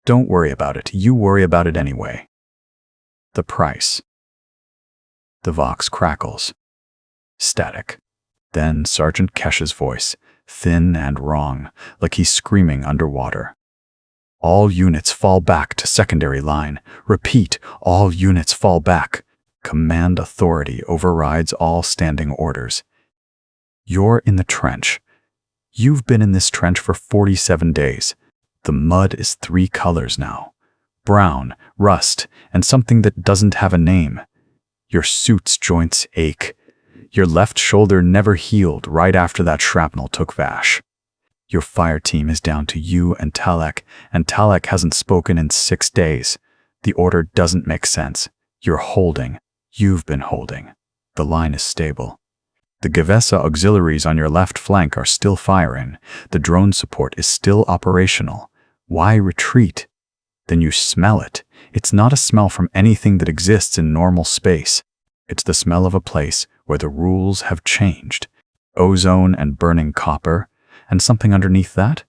Don't worry about it. You worry about it anyway. The price. The Vox crackles. Static. Then Sergeant Kesh's voice, thin and wrong, like he's screaming underwater. "All units fall back to secondary line. Repeat, all units fall back. Command authority overrides all standing orders. You're in the trench. You've been in this trench for 47 days. The mud is 3 colors now. Brown, rust, and something that doesn't have a name. Your suit's joints ache. Your left shoulder never healed right after that shrapnel took Vash. Your fire team is down to you and Talek hasn't spoken in 6 days. The order doesn't make sense. You're holding. You've been holding. The line is stable. The Gevesa auxiliaries on your left flank are still firing. The drone support is still operational. Why retreat? Then you smell it. It's not a smell from anything that exists in normal space. It's the smell of a place where the rules have changed. Ozone and burning copper, and something underneath that?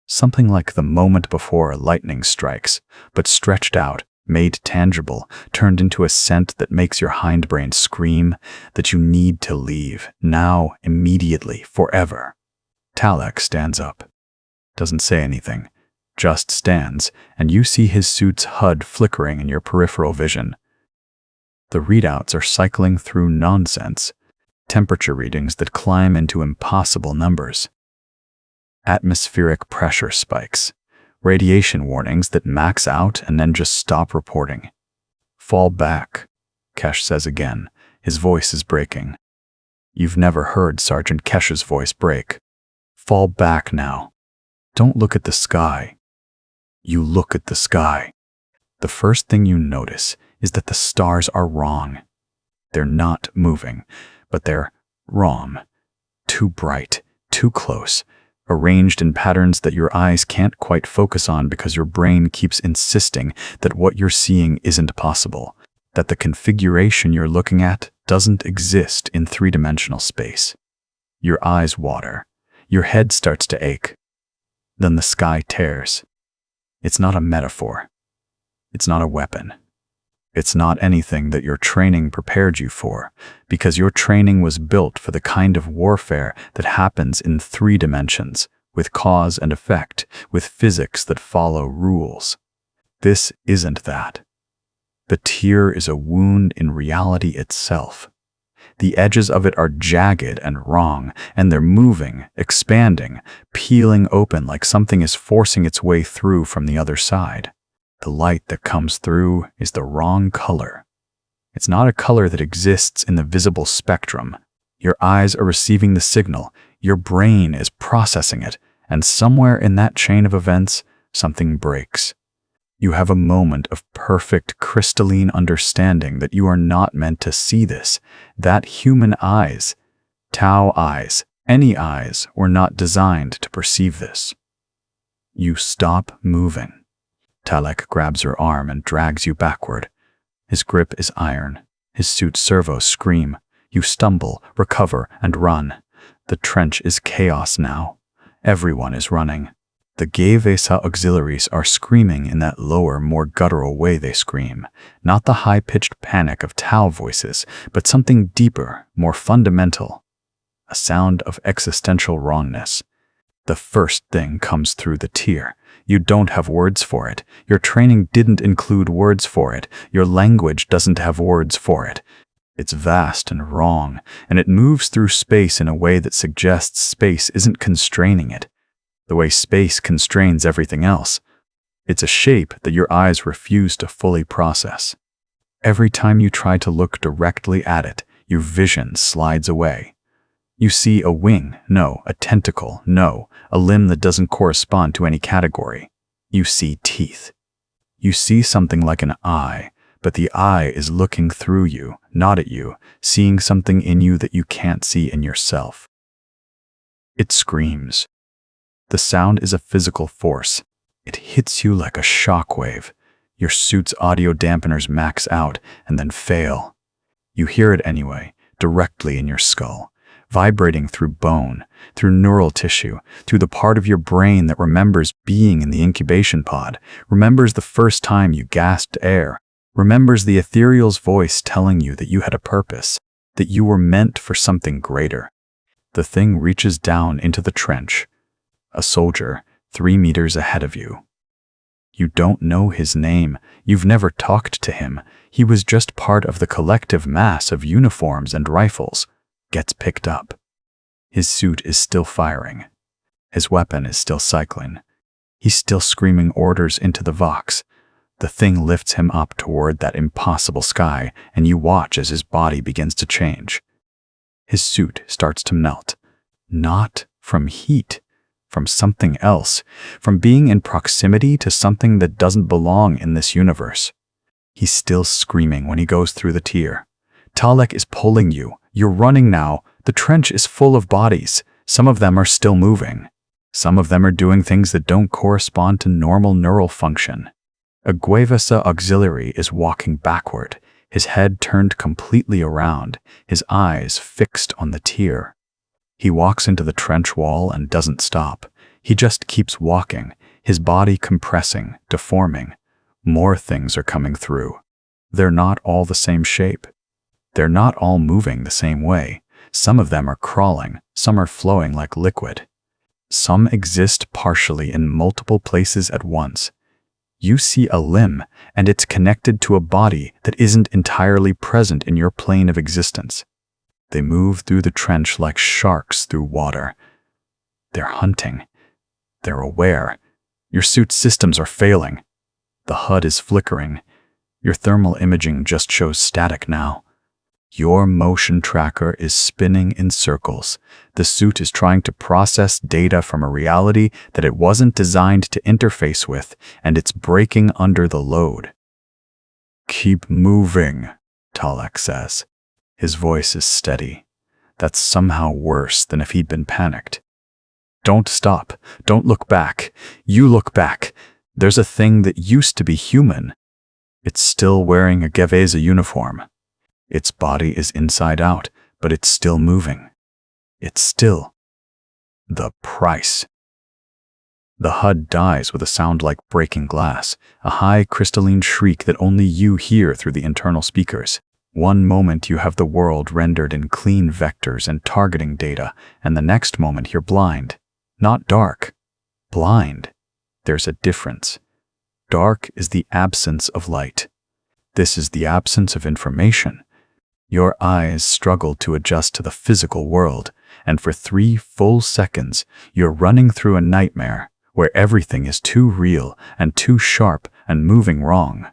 Something like the moment before lightning strikes, but stretched out, made tangible, turned into a scent that makes your hindbrain scream that you need to leave, now, immediately, forever. Talek stands up. Doesn't say anything, just stands, and you see his suit's HUD flickering in your peripheral vision. The readouts are cycling through nonsense, temperature readings that climb into impossible numbers. Atmospheric pressure spikes, radiation warnings that max out and then just stop reporting. Fall back, Kesh says again. His voice is breaking. You've never heard Sergeant Kesh's voice break. Fall back now. Don't look at the sky. You look at the sky. The first thing you notice is that the stars are wrong. They're not moving, but they're wrong. Too bright, too close, arranged in patterns that your eyes can't quite focus on because your brain keeps insisting that what you're seeing isn't possible, that the configuration you're looking at doesn't exist in three-dimensional space. Your eyes water. Your head starts to ache. Then the sky tears. It's not a metaphor. It's not a weapon. It's not anything that your training prepared you for, because your training was built for the kind of warfare that happens in 3 dimensions, with cause and effect, with physics that follow rules. This isn't that. The tear is a wound in reality itself. The edges of it are jagged and wrong, and they're moving, expanding, peeling open like something is forcing its way through from the other side. The light that comes through is the wrong color. It's not a color that exists in the visible spectrum. Your eyes are receiving the signal, your brain is processing it, and somewhere in that chain of events, something breaks. You have a moment of perfect crystalline understanding that you are not meant to see this, that human eyes, Tau eyes, any eyes were not designed to perceive this. You stop moving. Talek grabs your arm and drags you backward. His grip is iron. His suit's servos scream. You stumble, recover, and run. The trench is chaos now. Everyone is running. The Gevesa auxiliaries are screaming in that lower, more guttural way they scream. Not the high-pitched panic of Tau voices, but something deeper, more fundamental. A sound of existential wrongness. The first thing comes through the tear. You don't have words for it. Your training didn't include words for it. Your language doesn't have words for it. It's vast and wrong, and it moves through space in a way that suggests space isn't constraining it. The way space constrains everything else. It's a shape that your eyes refuse to fully process. Every time you try to look directly at it, your vision slides away. You see a wing, no, a tentacle, no, a limb that doesn't correspond to any category. You see teeth. You see something like an eye, but the eye is looking through you, not at you, seeing something in you that you can't see in yourself. It screams. The sound is a physical force. It hits you like a shockwave. Your suit's audio dampeners max out and then fail. You hear it anyway, directly in your skull, vibrating through bone, through neural tissue, through the part of your brain that remembers being in the incubation pod, remembers the first time you gasped air, remembers the ethereal's voice telling you that you had a purpose, that you were meant for something greater. The thing reaches down into the trench. A soldier 3 meters ahead of you. You don't know his name. You've never talked to him. He was just part of the collective mass of uniforms and rifles. Gets picked up. His suit is still firing. His weapon is still cycling. He's still screaming orders into the Vox. The thing lifts him up toward that impossible sky, and you watch as his body begins to change. His suit starts to melt. Not from heat. From something else, from being in proximity to something that doesn't belong in this universe. He's still screaming when he goes through the tier. Talek is pulling you. You're running now. The trench is full of bodies. Some of them are still moving. Some of them are doing things that don't correspond to normal neural function. A Gevesa auxiliary is walking backward, his head turned completely around, his eyes fixed on the tier. He walks into the trench wall and doesn't stop. He just keeps walking, his body compressing, deforming. More things are coming through. They're not all the same shape. They're not all moving the same way. Some of them are crawling, some are flowing like liquid. Some exist partially in multiple places at once. You see a limb, and it's connected to a body that isn't entirely present in your plane of existence. They move through the trench like sharks through water. They're hunting. They're aware. Your suit's systems are failing. The HUD is flickering. Your thermal imaging just shows static now. Your motion tracker is spinning in circles. The suit is trying to process data from a reality that it wasn't designed to interface with, and it's breaking under the load. "Keep moving," Talek says. His voice is steady. That's somehow worse than if he'd been panicked. "Don't stop. Don't look back. You look back. There's a thing that used to be human. It's still wearing a Gevesa uniform. Its body is inside out, but it's still moving. It's still. The price. The HUD dies with a sound like breaking glass, a high crystalline shriek that only you hear through the internal speakers. One moment you have the world rendered in clean vectors and targeting data, and the next moment you're blind. Not dark. Blind. There's a difference. Dark is the absence of light. This is the absence of information. Your eyes struggle to adjust to the physical world, and for 3 full seconds, you're running through a nightmare where everything is too real and too sharp and moving wrong.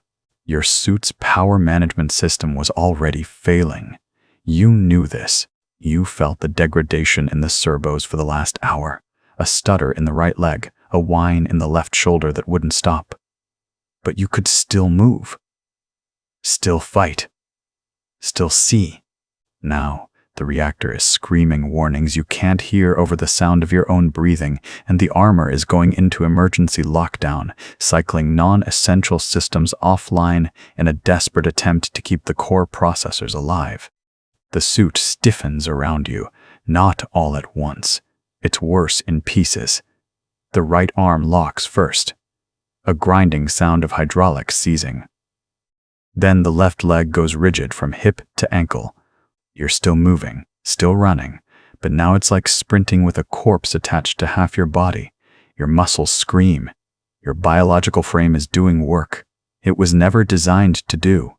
Your suit's power management system was already failing. You knew this. You felt the degradation in the servos for the last hour, a stutter in the right leg, a whine in the left shoulder that wouldn't stop. But you could still move, still fight, still see. Now, the reactor is screaming warnings you can't hear over the sound of your own breathing, and the armor is going into emergency lockdown, cycling non-essential systems offline in a desperate attempt to keep the core processors alive. The suit stiffens around you, not all at once. It's worse in pieces. The right arm locks first, a grinding sound of hydraulics seizing. Then the left leg goes rigid from hip to ankle. You're still moving, still running, but now it's like sprinting with a corpse attached to half your body. Your muscles scream. Your biological frame is doing work it was never designed to do.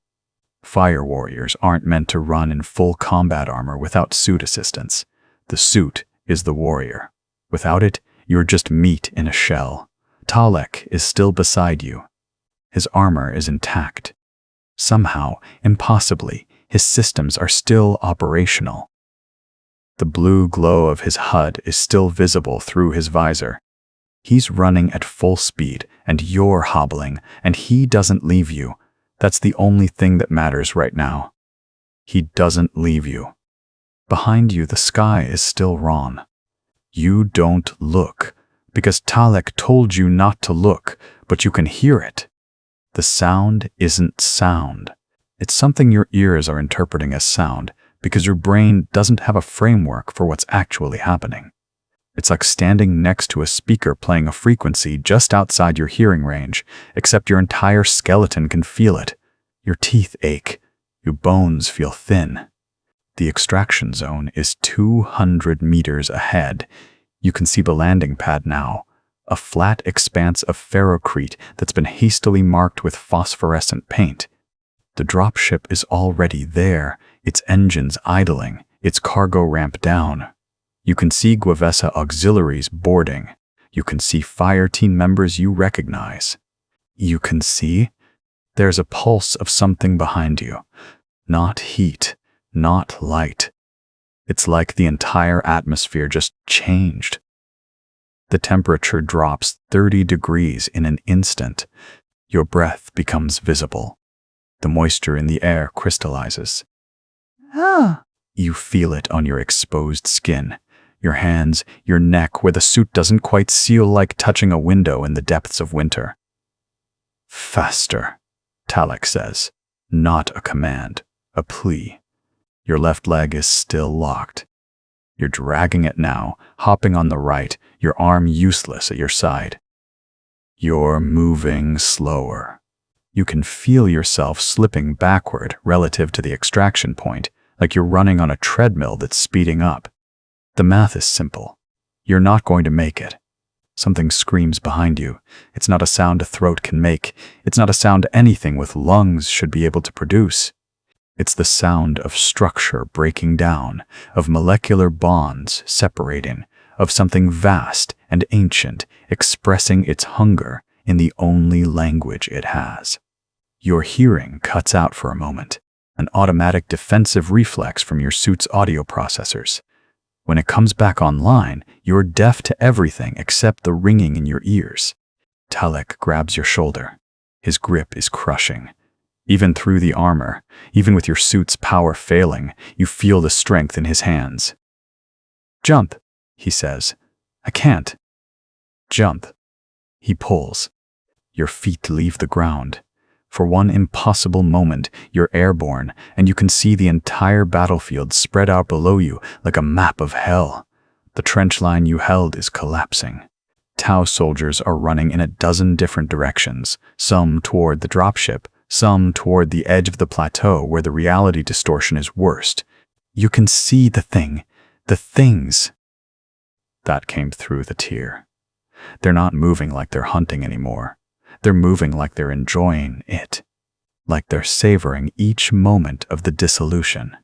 Fire warriors aren't meant to run in full combat armor without suit assistance. The suit is the warrior. Without it, you're just meat in a shell. Talek is still beside you. His armor is intact. Somehow, impossibly, his systems are still operational. The blue glow of his HUD is still visible through his visor. He's running at full speed, and you're hobbling, and he doesn't leave you. That's the only thing that matters right now. He doesn't leave you. Behind you, the sky is still rawn. You don't look, because Talek told you not to look, but you can hear it. The sound isn't sound. It's something your ears are interpreting as sound because your brain doesn't have a framework for what's actually happening. It's like standing next to a speaker playing a frequency just outside your hearing range, except your entire skeleton can feel it. Your teeth ache. Your bones feel thin. The extraction zone is 200 meters ahead. You can see the landing pad now, a flat expanse of ferrocrete that's been hastily marked with phosphorescent paint. The dropship is already there, its engines idling, its cargo ramp down. You can see Guavessa auxiliaries boarding. You can see fire team members you recognize. You can see there's a pulse of something behind you. Not heat, not light. It's like the entire atmosphere just changed. The temperature drops 30 degrees in an instant. Your breath becomes visible. The moisture in the air crystallizes. You feel it on your exposed skin, your hands, your neck, where the suit doesn't quite seal, like touching a window in the depths of winter. Faster, Talek says. Not a command, a plea. Your left leg is still locked. You're dragging it now, hopping on the right, your arm useless at your side. You're moving slower. You can feel yourself slipping backward relative to the extraction point, like you're running on a treadmill that's speeding up. The math is simple. You're not going to make it. Something screams behind you. It's not a sound a throat can make. It's not a sound anything with lungs should be able to produce. It's the sound of structure breaking down, of molecular bonds separating, of something vast and ancient expressing its hunger in the only language it has. Your hearing cuts out for a moment, an automatic defensive reflex from your suit's audio processors. When it comes back online, you're deaf to everything except the ringing in your ears. Talek grabs your shoulder. His grip is crushing. Even through the armor, even with your suit's power failing, you feel the strength in his hands. Jump, he says. I can't. Jump. He pulls. Your feet leave the ground. For one impossible moment, you're airborne, and you can see the entire battlefield spread out below you like a map of hell. The trench line you held is collapsing. Tau soldiers are running in a dozen different directions, some toward the dropship, some toward the edge of the plateau where the reality distortion is worst. You can see the things. That came through the tear. They're not moving like they're hunting anymore. They're moving like they're enjoying it, like they're savoring each moment of the dissolution.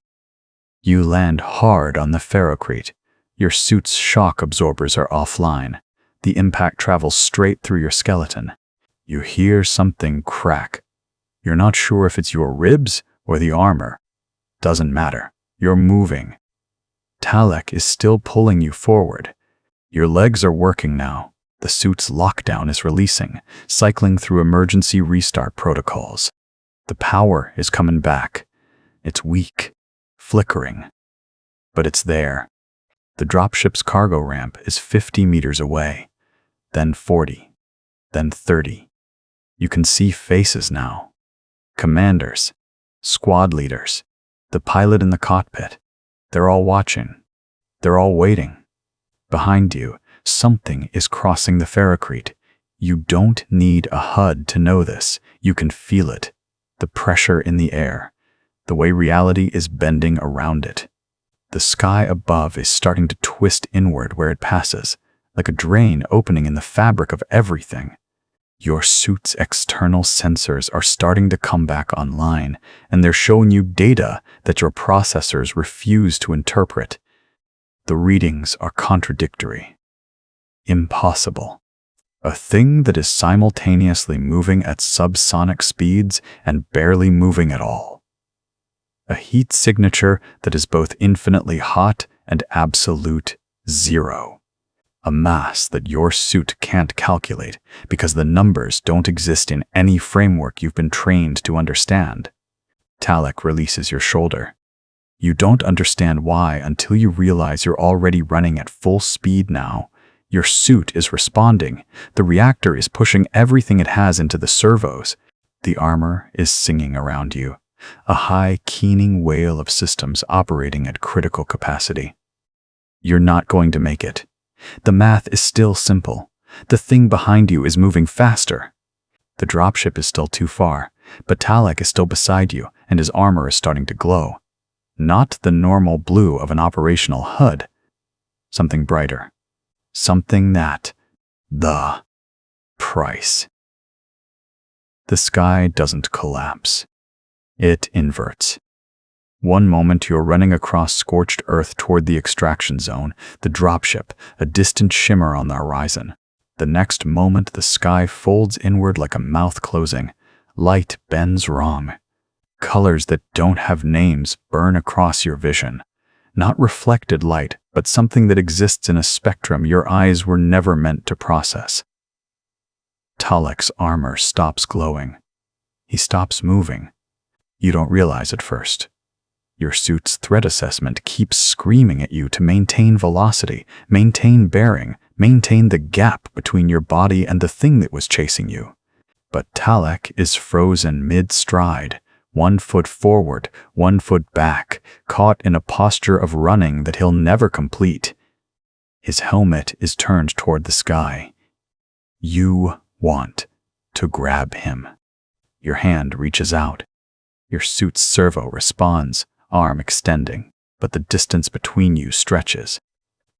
You land hard on the ferrocrete. Your suit's shock absorbers are offline. The impact travels straight through your skeleton. You hear something crack. You're not sure if it's your ribs or the armor. Doesn't matter. You're moving. Talek is still pulling you forward. Your legs are working now. The suit's lockdown is releasing, cycling through emergency restart protocols. The power is coming back. It's weak, flickering, but it's there. The dropship's cargo ramp is 50 meters away, then 40, then 30. You can see faces now. Commanders, squad leaders, the pilot in the cockpit. They're all watching. They're all waiting. Behind you, something is crossing the ferrocrete. You don't need a HUD to know this. You can feel it. The pressure in the air. The way reality is bending around it. The sky above is starting to twist inward where it passes, like a drain opening in the fabric of everything. Your suit's external sensors are starting to come back online, and they're showing you data that your processors refuse to interpret. The readings are contradictory. Impossible. A thing that is simultaneously moving at subsonic speeds and barely moving at all. A heat signature that is both infinitely hot and absolute zero. A mass that your suit can't calculate because the numbers don't exist in any framework you've been trained to understand. Talek releases your shoulder. You don't understand why until you realize you're already running at full speed now. Your suit is responding. The reactor is pushing everything it has into the servos. The armor is singing around you. A high, keening wail of systems operating at critical capacity. You're not going to make it. The math is still simple. The thing behind you is moving faster. The dropship is still too far, but Talek is still beside you, and his armor is starting to glow. Not the normal blue of an operational HUD. Something brighter. Something that... the price. The sky doesn't collapse. It inverts. One moment you're running across scorched earth toward the extraction zone, the dropship, a distant shimmer on the horizon. The next moment the sky folds inward like a mouth closing. Light bends wrong. Colors that don't have names burn across your vision. Not reflected light, but something that exists in a spectrum your eyes were never meant to process. Talek's armor stops glowing. He stops moving. You don't realize at first. Your suit's threat assessment keeps screaming at you to maintain velocity, maintain bearing, maintain the gap between your body and the thing that was chasing you. But Talek is frozen mid-stride, 1 foot forward, 1 foot back, caught in a posture of running that he'll never complete. His helmet is turned toward the sky. You want to grab him. Your hand reaches out. Your suit's servo responds, arm extending, but the distance between you stretches.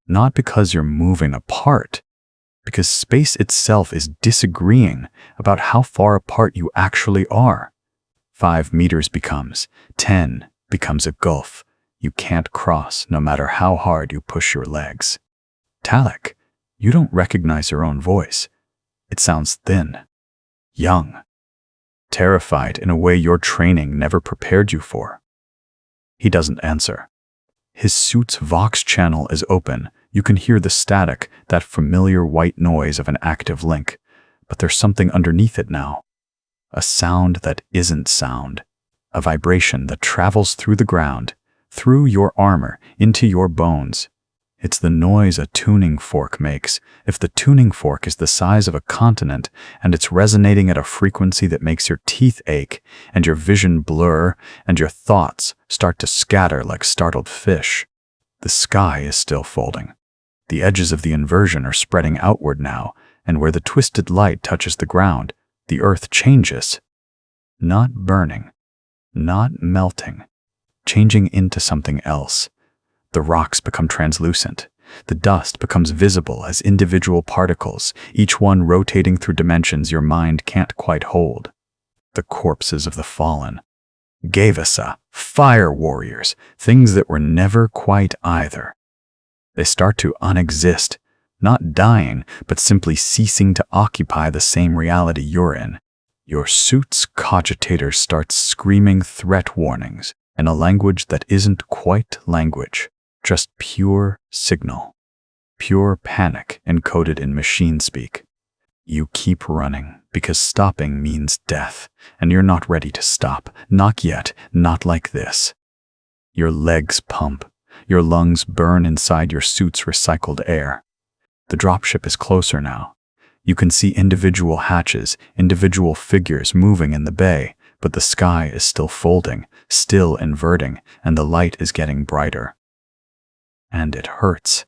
Not because you're moving apart, because space itself is disagreeing about how far apart you actually are. 5 meters becomes 10, becomes a gulf you can't cross no matter how hard you push your legs. Talek, you don't recognize your own voice. It sounds thin, young, terrified in a way your training never prepared you for. He doesn't answer. His suit's Vox channel is open. You can hear the static, that familiar white noise of an active link. But there's something underneath it now. A sound that isn't sound. A vibration that travels through the ground, through your armor, into your bones. It's the noise a tuning fork makes. If the tuning fork is the size of a continent and it's resonating at a frequency that makes your teeth ache and your vision blur and your thoughts start to scatter like startled fish, the sky is still folding. The edges of the inversion are spreading outward now, and where the twisted light touches the ground, the earth changes. Not burning, not melting, changing into something else. The rocks become translucent. The dust becomes visible as individual particles, each one rotating through dimensions your mind can't quite hold. The corpses of the fallen. Gavasa, fire warriors, things that were never quite either. They start to unexist, not dying, but simply ceasing to occupy the same reality you're in. Your suit's cogitator starts screaming threat warnings in a language that isn't quite language. Just pure signal, pure panic encoded in machine speak. You keep running because stopping means death, and you're not ready to stop. Not yet, not like this. Your legs pump, your lungs burn inside your suit's recycled air. The dropship is closer now. You can see individual hatches, individual figures moving in the bay, but the sky is still folding, still inverting, and the light is getting brighter. And it hurts.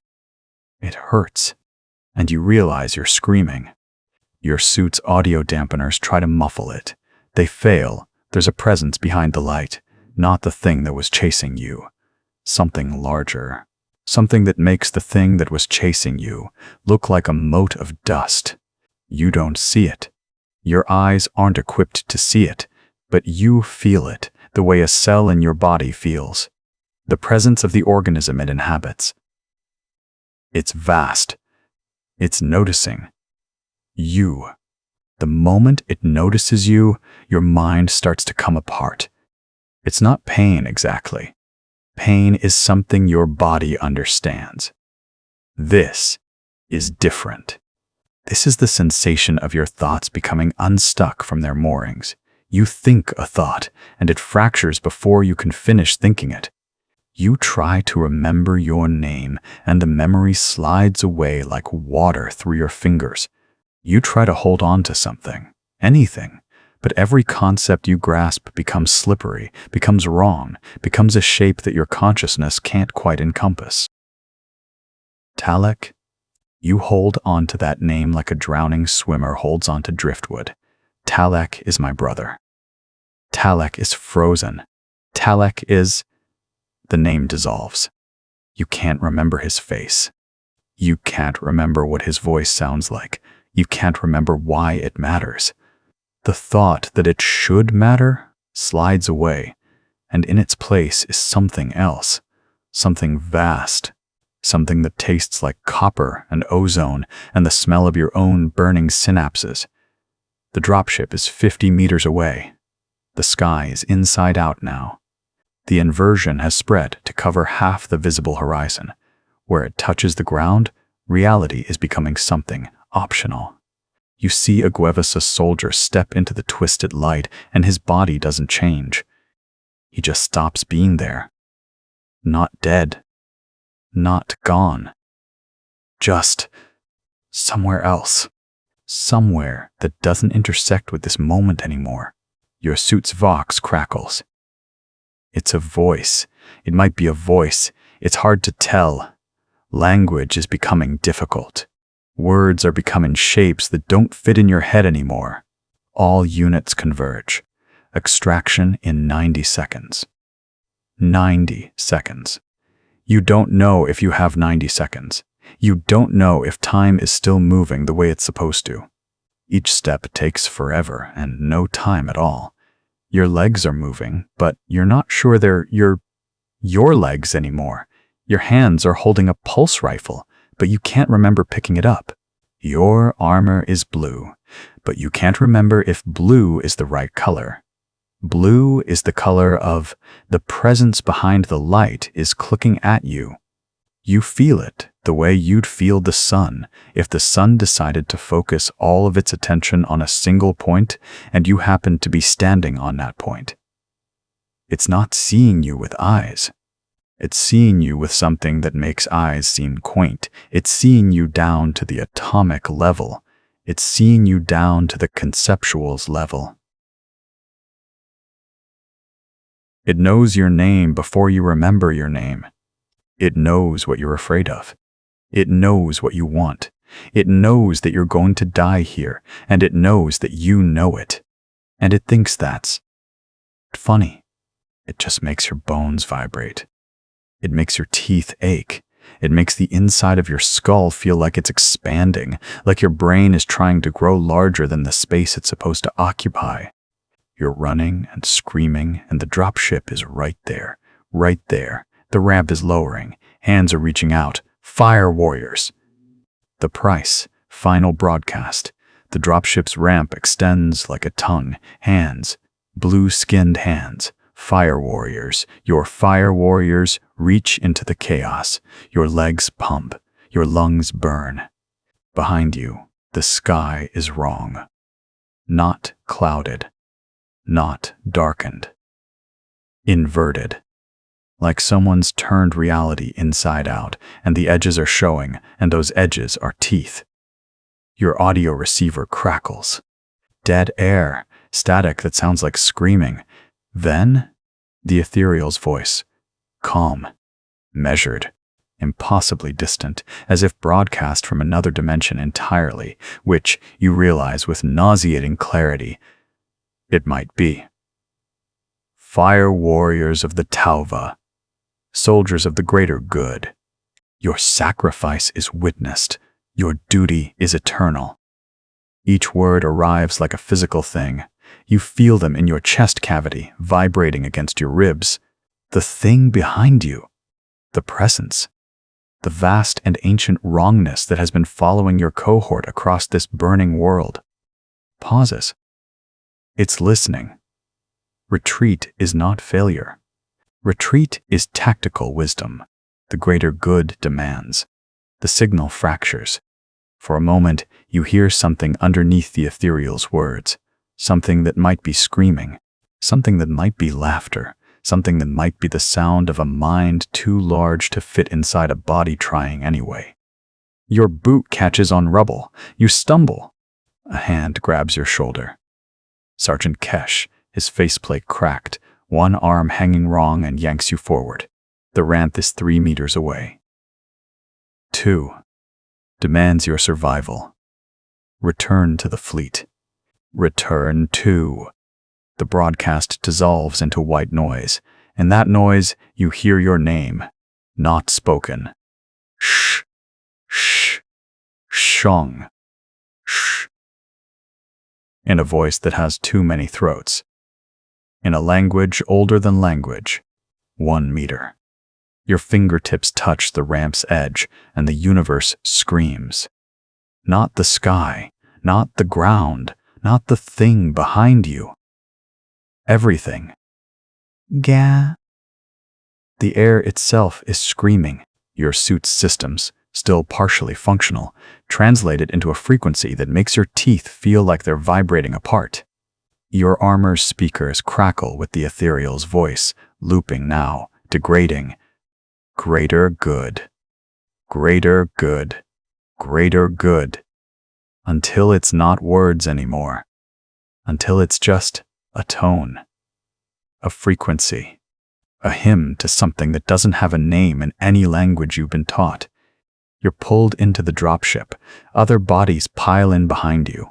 It hurts. And you realize you're screaming. Your suit's audio dampeners try to muffle it. They fail. There's a presence behind the light, not the thing that was chasing you. Something larger. Something that makes the thing that was chasing you look like a mote of dust. You don't see it. Your eyes aren't equipped to see it, but you feel it the way a cell in your body feels. The presence of the organism it inhabits. It's vast. It's noticing. You. The moment it notices you, your mind starts to come apart. It's not pain exactly. Pain is something your body understands. This is different. This is the sensation of your thoughts becoming unstuck from their moorings. You think a thought, and it fractures before you can finish thinking it. You try to remember your name, and the memory slides away like water through your fingers. You try to hold on to something, anything, but every concept you grasp becomes slippery, becomes wrong, becomes a shape that your consciousness can't quite encompass. Talek, you hold on to that name like a drowning swimmer holds onto driftwood. Talek is my brother. Talek is frozen. Talek is... The name dissolves. You can't remember his face. You can't remember what his voice sounds like. You can't remember why it matters. The thought that it should matter slides away, and in its place is something else, something vast, something that tastes like copper and ozone and the smell of your own burning synapses. The dropship is 50 meters away. The sky is inside out now. The inversion has spread to cover half the visible horizon. Where it touches the ground, reality is becoming something optional. You see a Guevasa soldier step into the twisted light, and his body doesn't change. He just stops being there. Not dead. Not gone. Just somewhere else. Somewhere that doesn't intersect with this moment anymore. Your suit's vox crackles. It's a voice. It might be a voice. It's hard to tell. Language is becoming difficult. Words are becoming shapes that don't fit in your head anymore. All units converge. Extraction in 90 seconds. 90 seconds. You don't know if you have 90 seconds. You don't know if time is still moving the way it's supposed to. Each step takes forever and no time at all. Your legs are moving, but you're not sure they're your legs anymore. Your hands are holding a pulse rifle, but you can't remember picking it up. Your armor is blue, but you can't remember if blue is the right color. Blue is the color of the presence behind the light is clicking at you. You feel it the way you'd feel the sun if the sun decided to focus all of its attention on a single point and you happened to be standing on that point. It's not seeing you with eyes. It's seeing you with something that makes eyes seem quaint. It's seeing you down to the atomic level. It's seeing you down to the conceptuals level. It knows your name before you remember your name. It knows what you're afraid of. It knows what you want. It knows that you're going to die here, and it knows that you know it. And it thinks that's funny. It just makes your bones vibrate. It makes your teeth ache. It makes the inside of your skull feel like it's expanding, like your brain is trying to grow larger than the space it's supposed to occupy. You're running and screaming, and the dropship is right there, right there. The ramp is lowering. Hands are reaching out. Fire warriors. The price. Final broadcast. The dropship's ramp extends like a tongue. Hands. Blue-skinned hands. Fire warriors. Your fire warriors reach into the chaos. Your legs pump. Your lungs burn. Behind you, the sky is wrong. Not clouded. Not darkened. Inverted. Like someone's turned reality inside out, and the edges are showing, and those edges are teeth. Your audio receiver crackles. Dead air, static that sounds like screaming. Then, the ethereal's voice, calm, measured, impossibly distant, as if broadcast from another dimension entirely, which you realize with nauseating clarity, it might be. Fire warriors of the Tauva, soldiers of the greater good. Your sacrifice is witnessed. Your duty is eternal. Each word arrives like a physical thing. You feel them in your chest cavity, vibrating against your ribs. The thing behind you, the presence, the vast and ancient wrongness that has been following your cohort across this burning world, pauses. It's listening. Retreat is not failure. Retreat is tactical wisdom. The greater good demands. The signal fractures. For a moment, you hear something underneath the ethereal's words. Something that might be screaming. Something that might be laughter. Something that might be the sound of a mind too large to fit inside a body trying anyway. Your boot catches on rubble. You stumble. A hand grabs your shoulder. Sergeant Kesh, his faceplate cracked, one arm hanging wrong, and yanks you forward. The ramp is 3 meters away. 2. Demands your survival. Return to the fleet. Return to. The broadcast dissolves into white noise. In that noise, you hear your name, not spoken. Shh. Shh. Shong. Shh. In a voice that has too many throats. In a language older than language. 1 meter. Your fingertips touch the ramp's edge, and the universe screams. Not the sky, not the ground, not the thing behind you. Everything. Gah. The air itself is screaming. Your suit's systems, still partially functional, translate it into a frequency that makes your teeth feel like they're vibrating apart. Your armor's speakers crackle with the ethereal's voice, looping now, degrading. Greater good. Greater good. Greater good. Until it's not words anymore. Until it's just a tone. A frequency. A hymn to something that doesn't have a name in any language you've been taught. You're pulled into the dropship. Other bodies pile in behind you.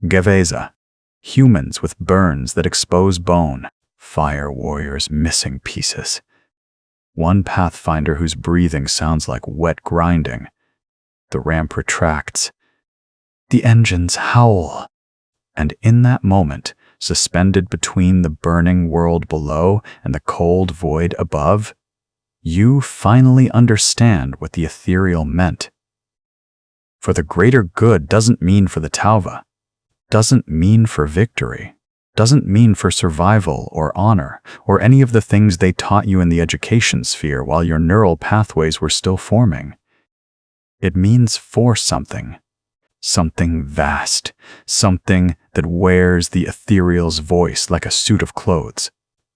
Geveza. Humans with burns that expose bone. Fire warriors missing pieces. One pathfinder whose breathing sounds like wet grinding. The ramp retracts. The engines howl. And in that moment, suspended between the burning world below and the cold void above, you finally understand what the ethereal meant. For the greater good doesn't mean for the Tauva, doesn't mean for victory, doesn't mean for survival or honor or any of the things they taught you in the education sphere while your neural pathways were still forming. It means for something. Something vast, something that wears the ethereal's voice like a suit of clothes.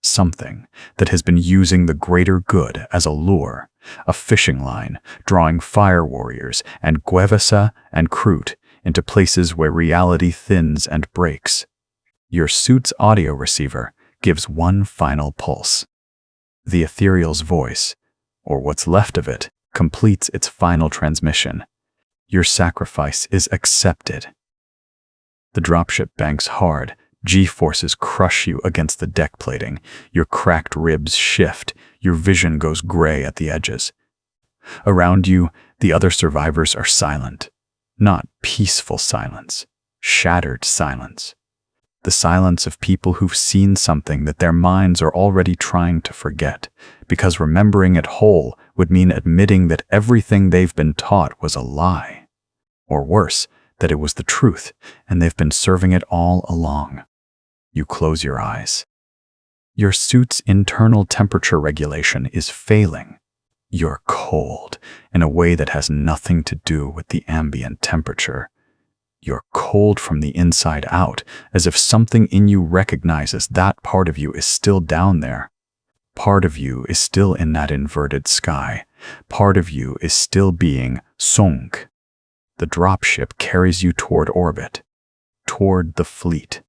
Something that has been using the greater good as a lure, a fishing line, drawing fire warriors and Guevasa and Kroot into places where reality thins and breaks. Your suit's audio receiver gives one final pulse. The ethereal's voice, or what's left of it, completes its final transmission. Your sacrifice is accepted. The dropship banks hard. G-forces crush you against the deck plating. Your cracked ribs shift. Your vision goes gray at the edges. Around you, the other survivors are silent. Not peaceful silence, shattered silence. The silence of people who've seen something that their minds are already trying to forget, because remembering it whole would mean admitting that everything they've been taught was a lie. Or worse, that it was the truth, and they've been serving it all along. You close your eyes. Your suit's internal temperature regulation is failing. You're cold in a way that has nothing to do with the ambient temperature. You're cold from the inside out, as if something in you recognizes that part of you is still down there. Part of you is still in that inverted sky. Part of you is still being sunk. The dropship carries you toward orbit, toward the fleet,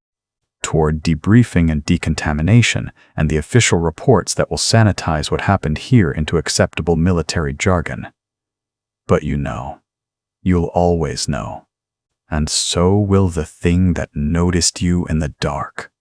toward debriefing and decontamination and the official reports that will sanitize what happened here into acceptable military jargon. But you know. You'll always know. And so will the thing that noticed you in the dark.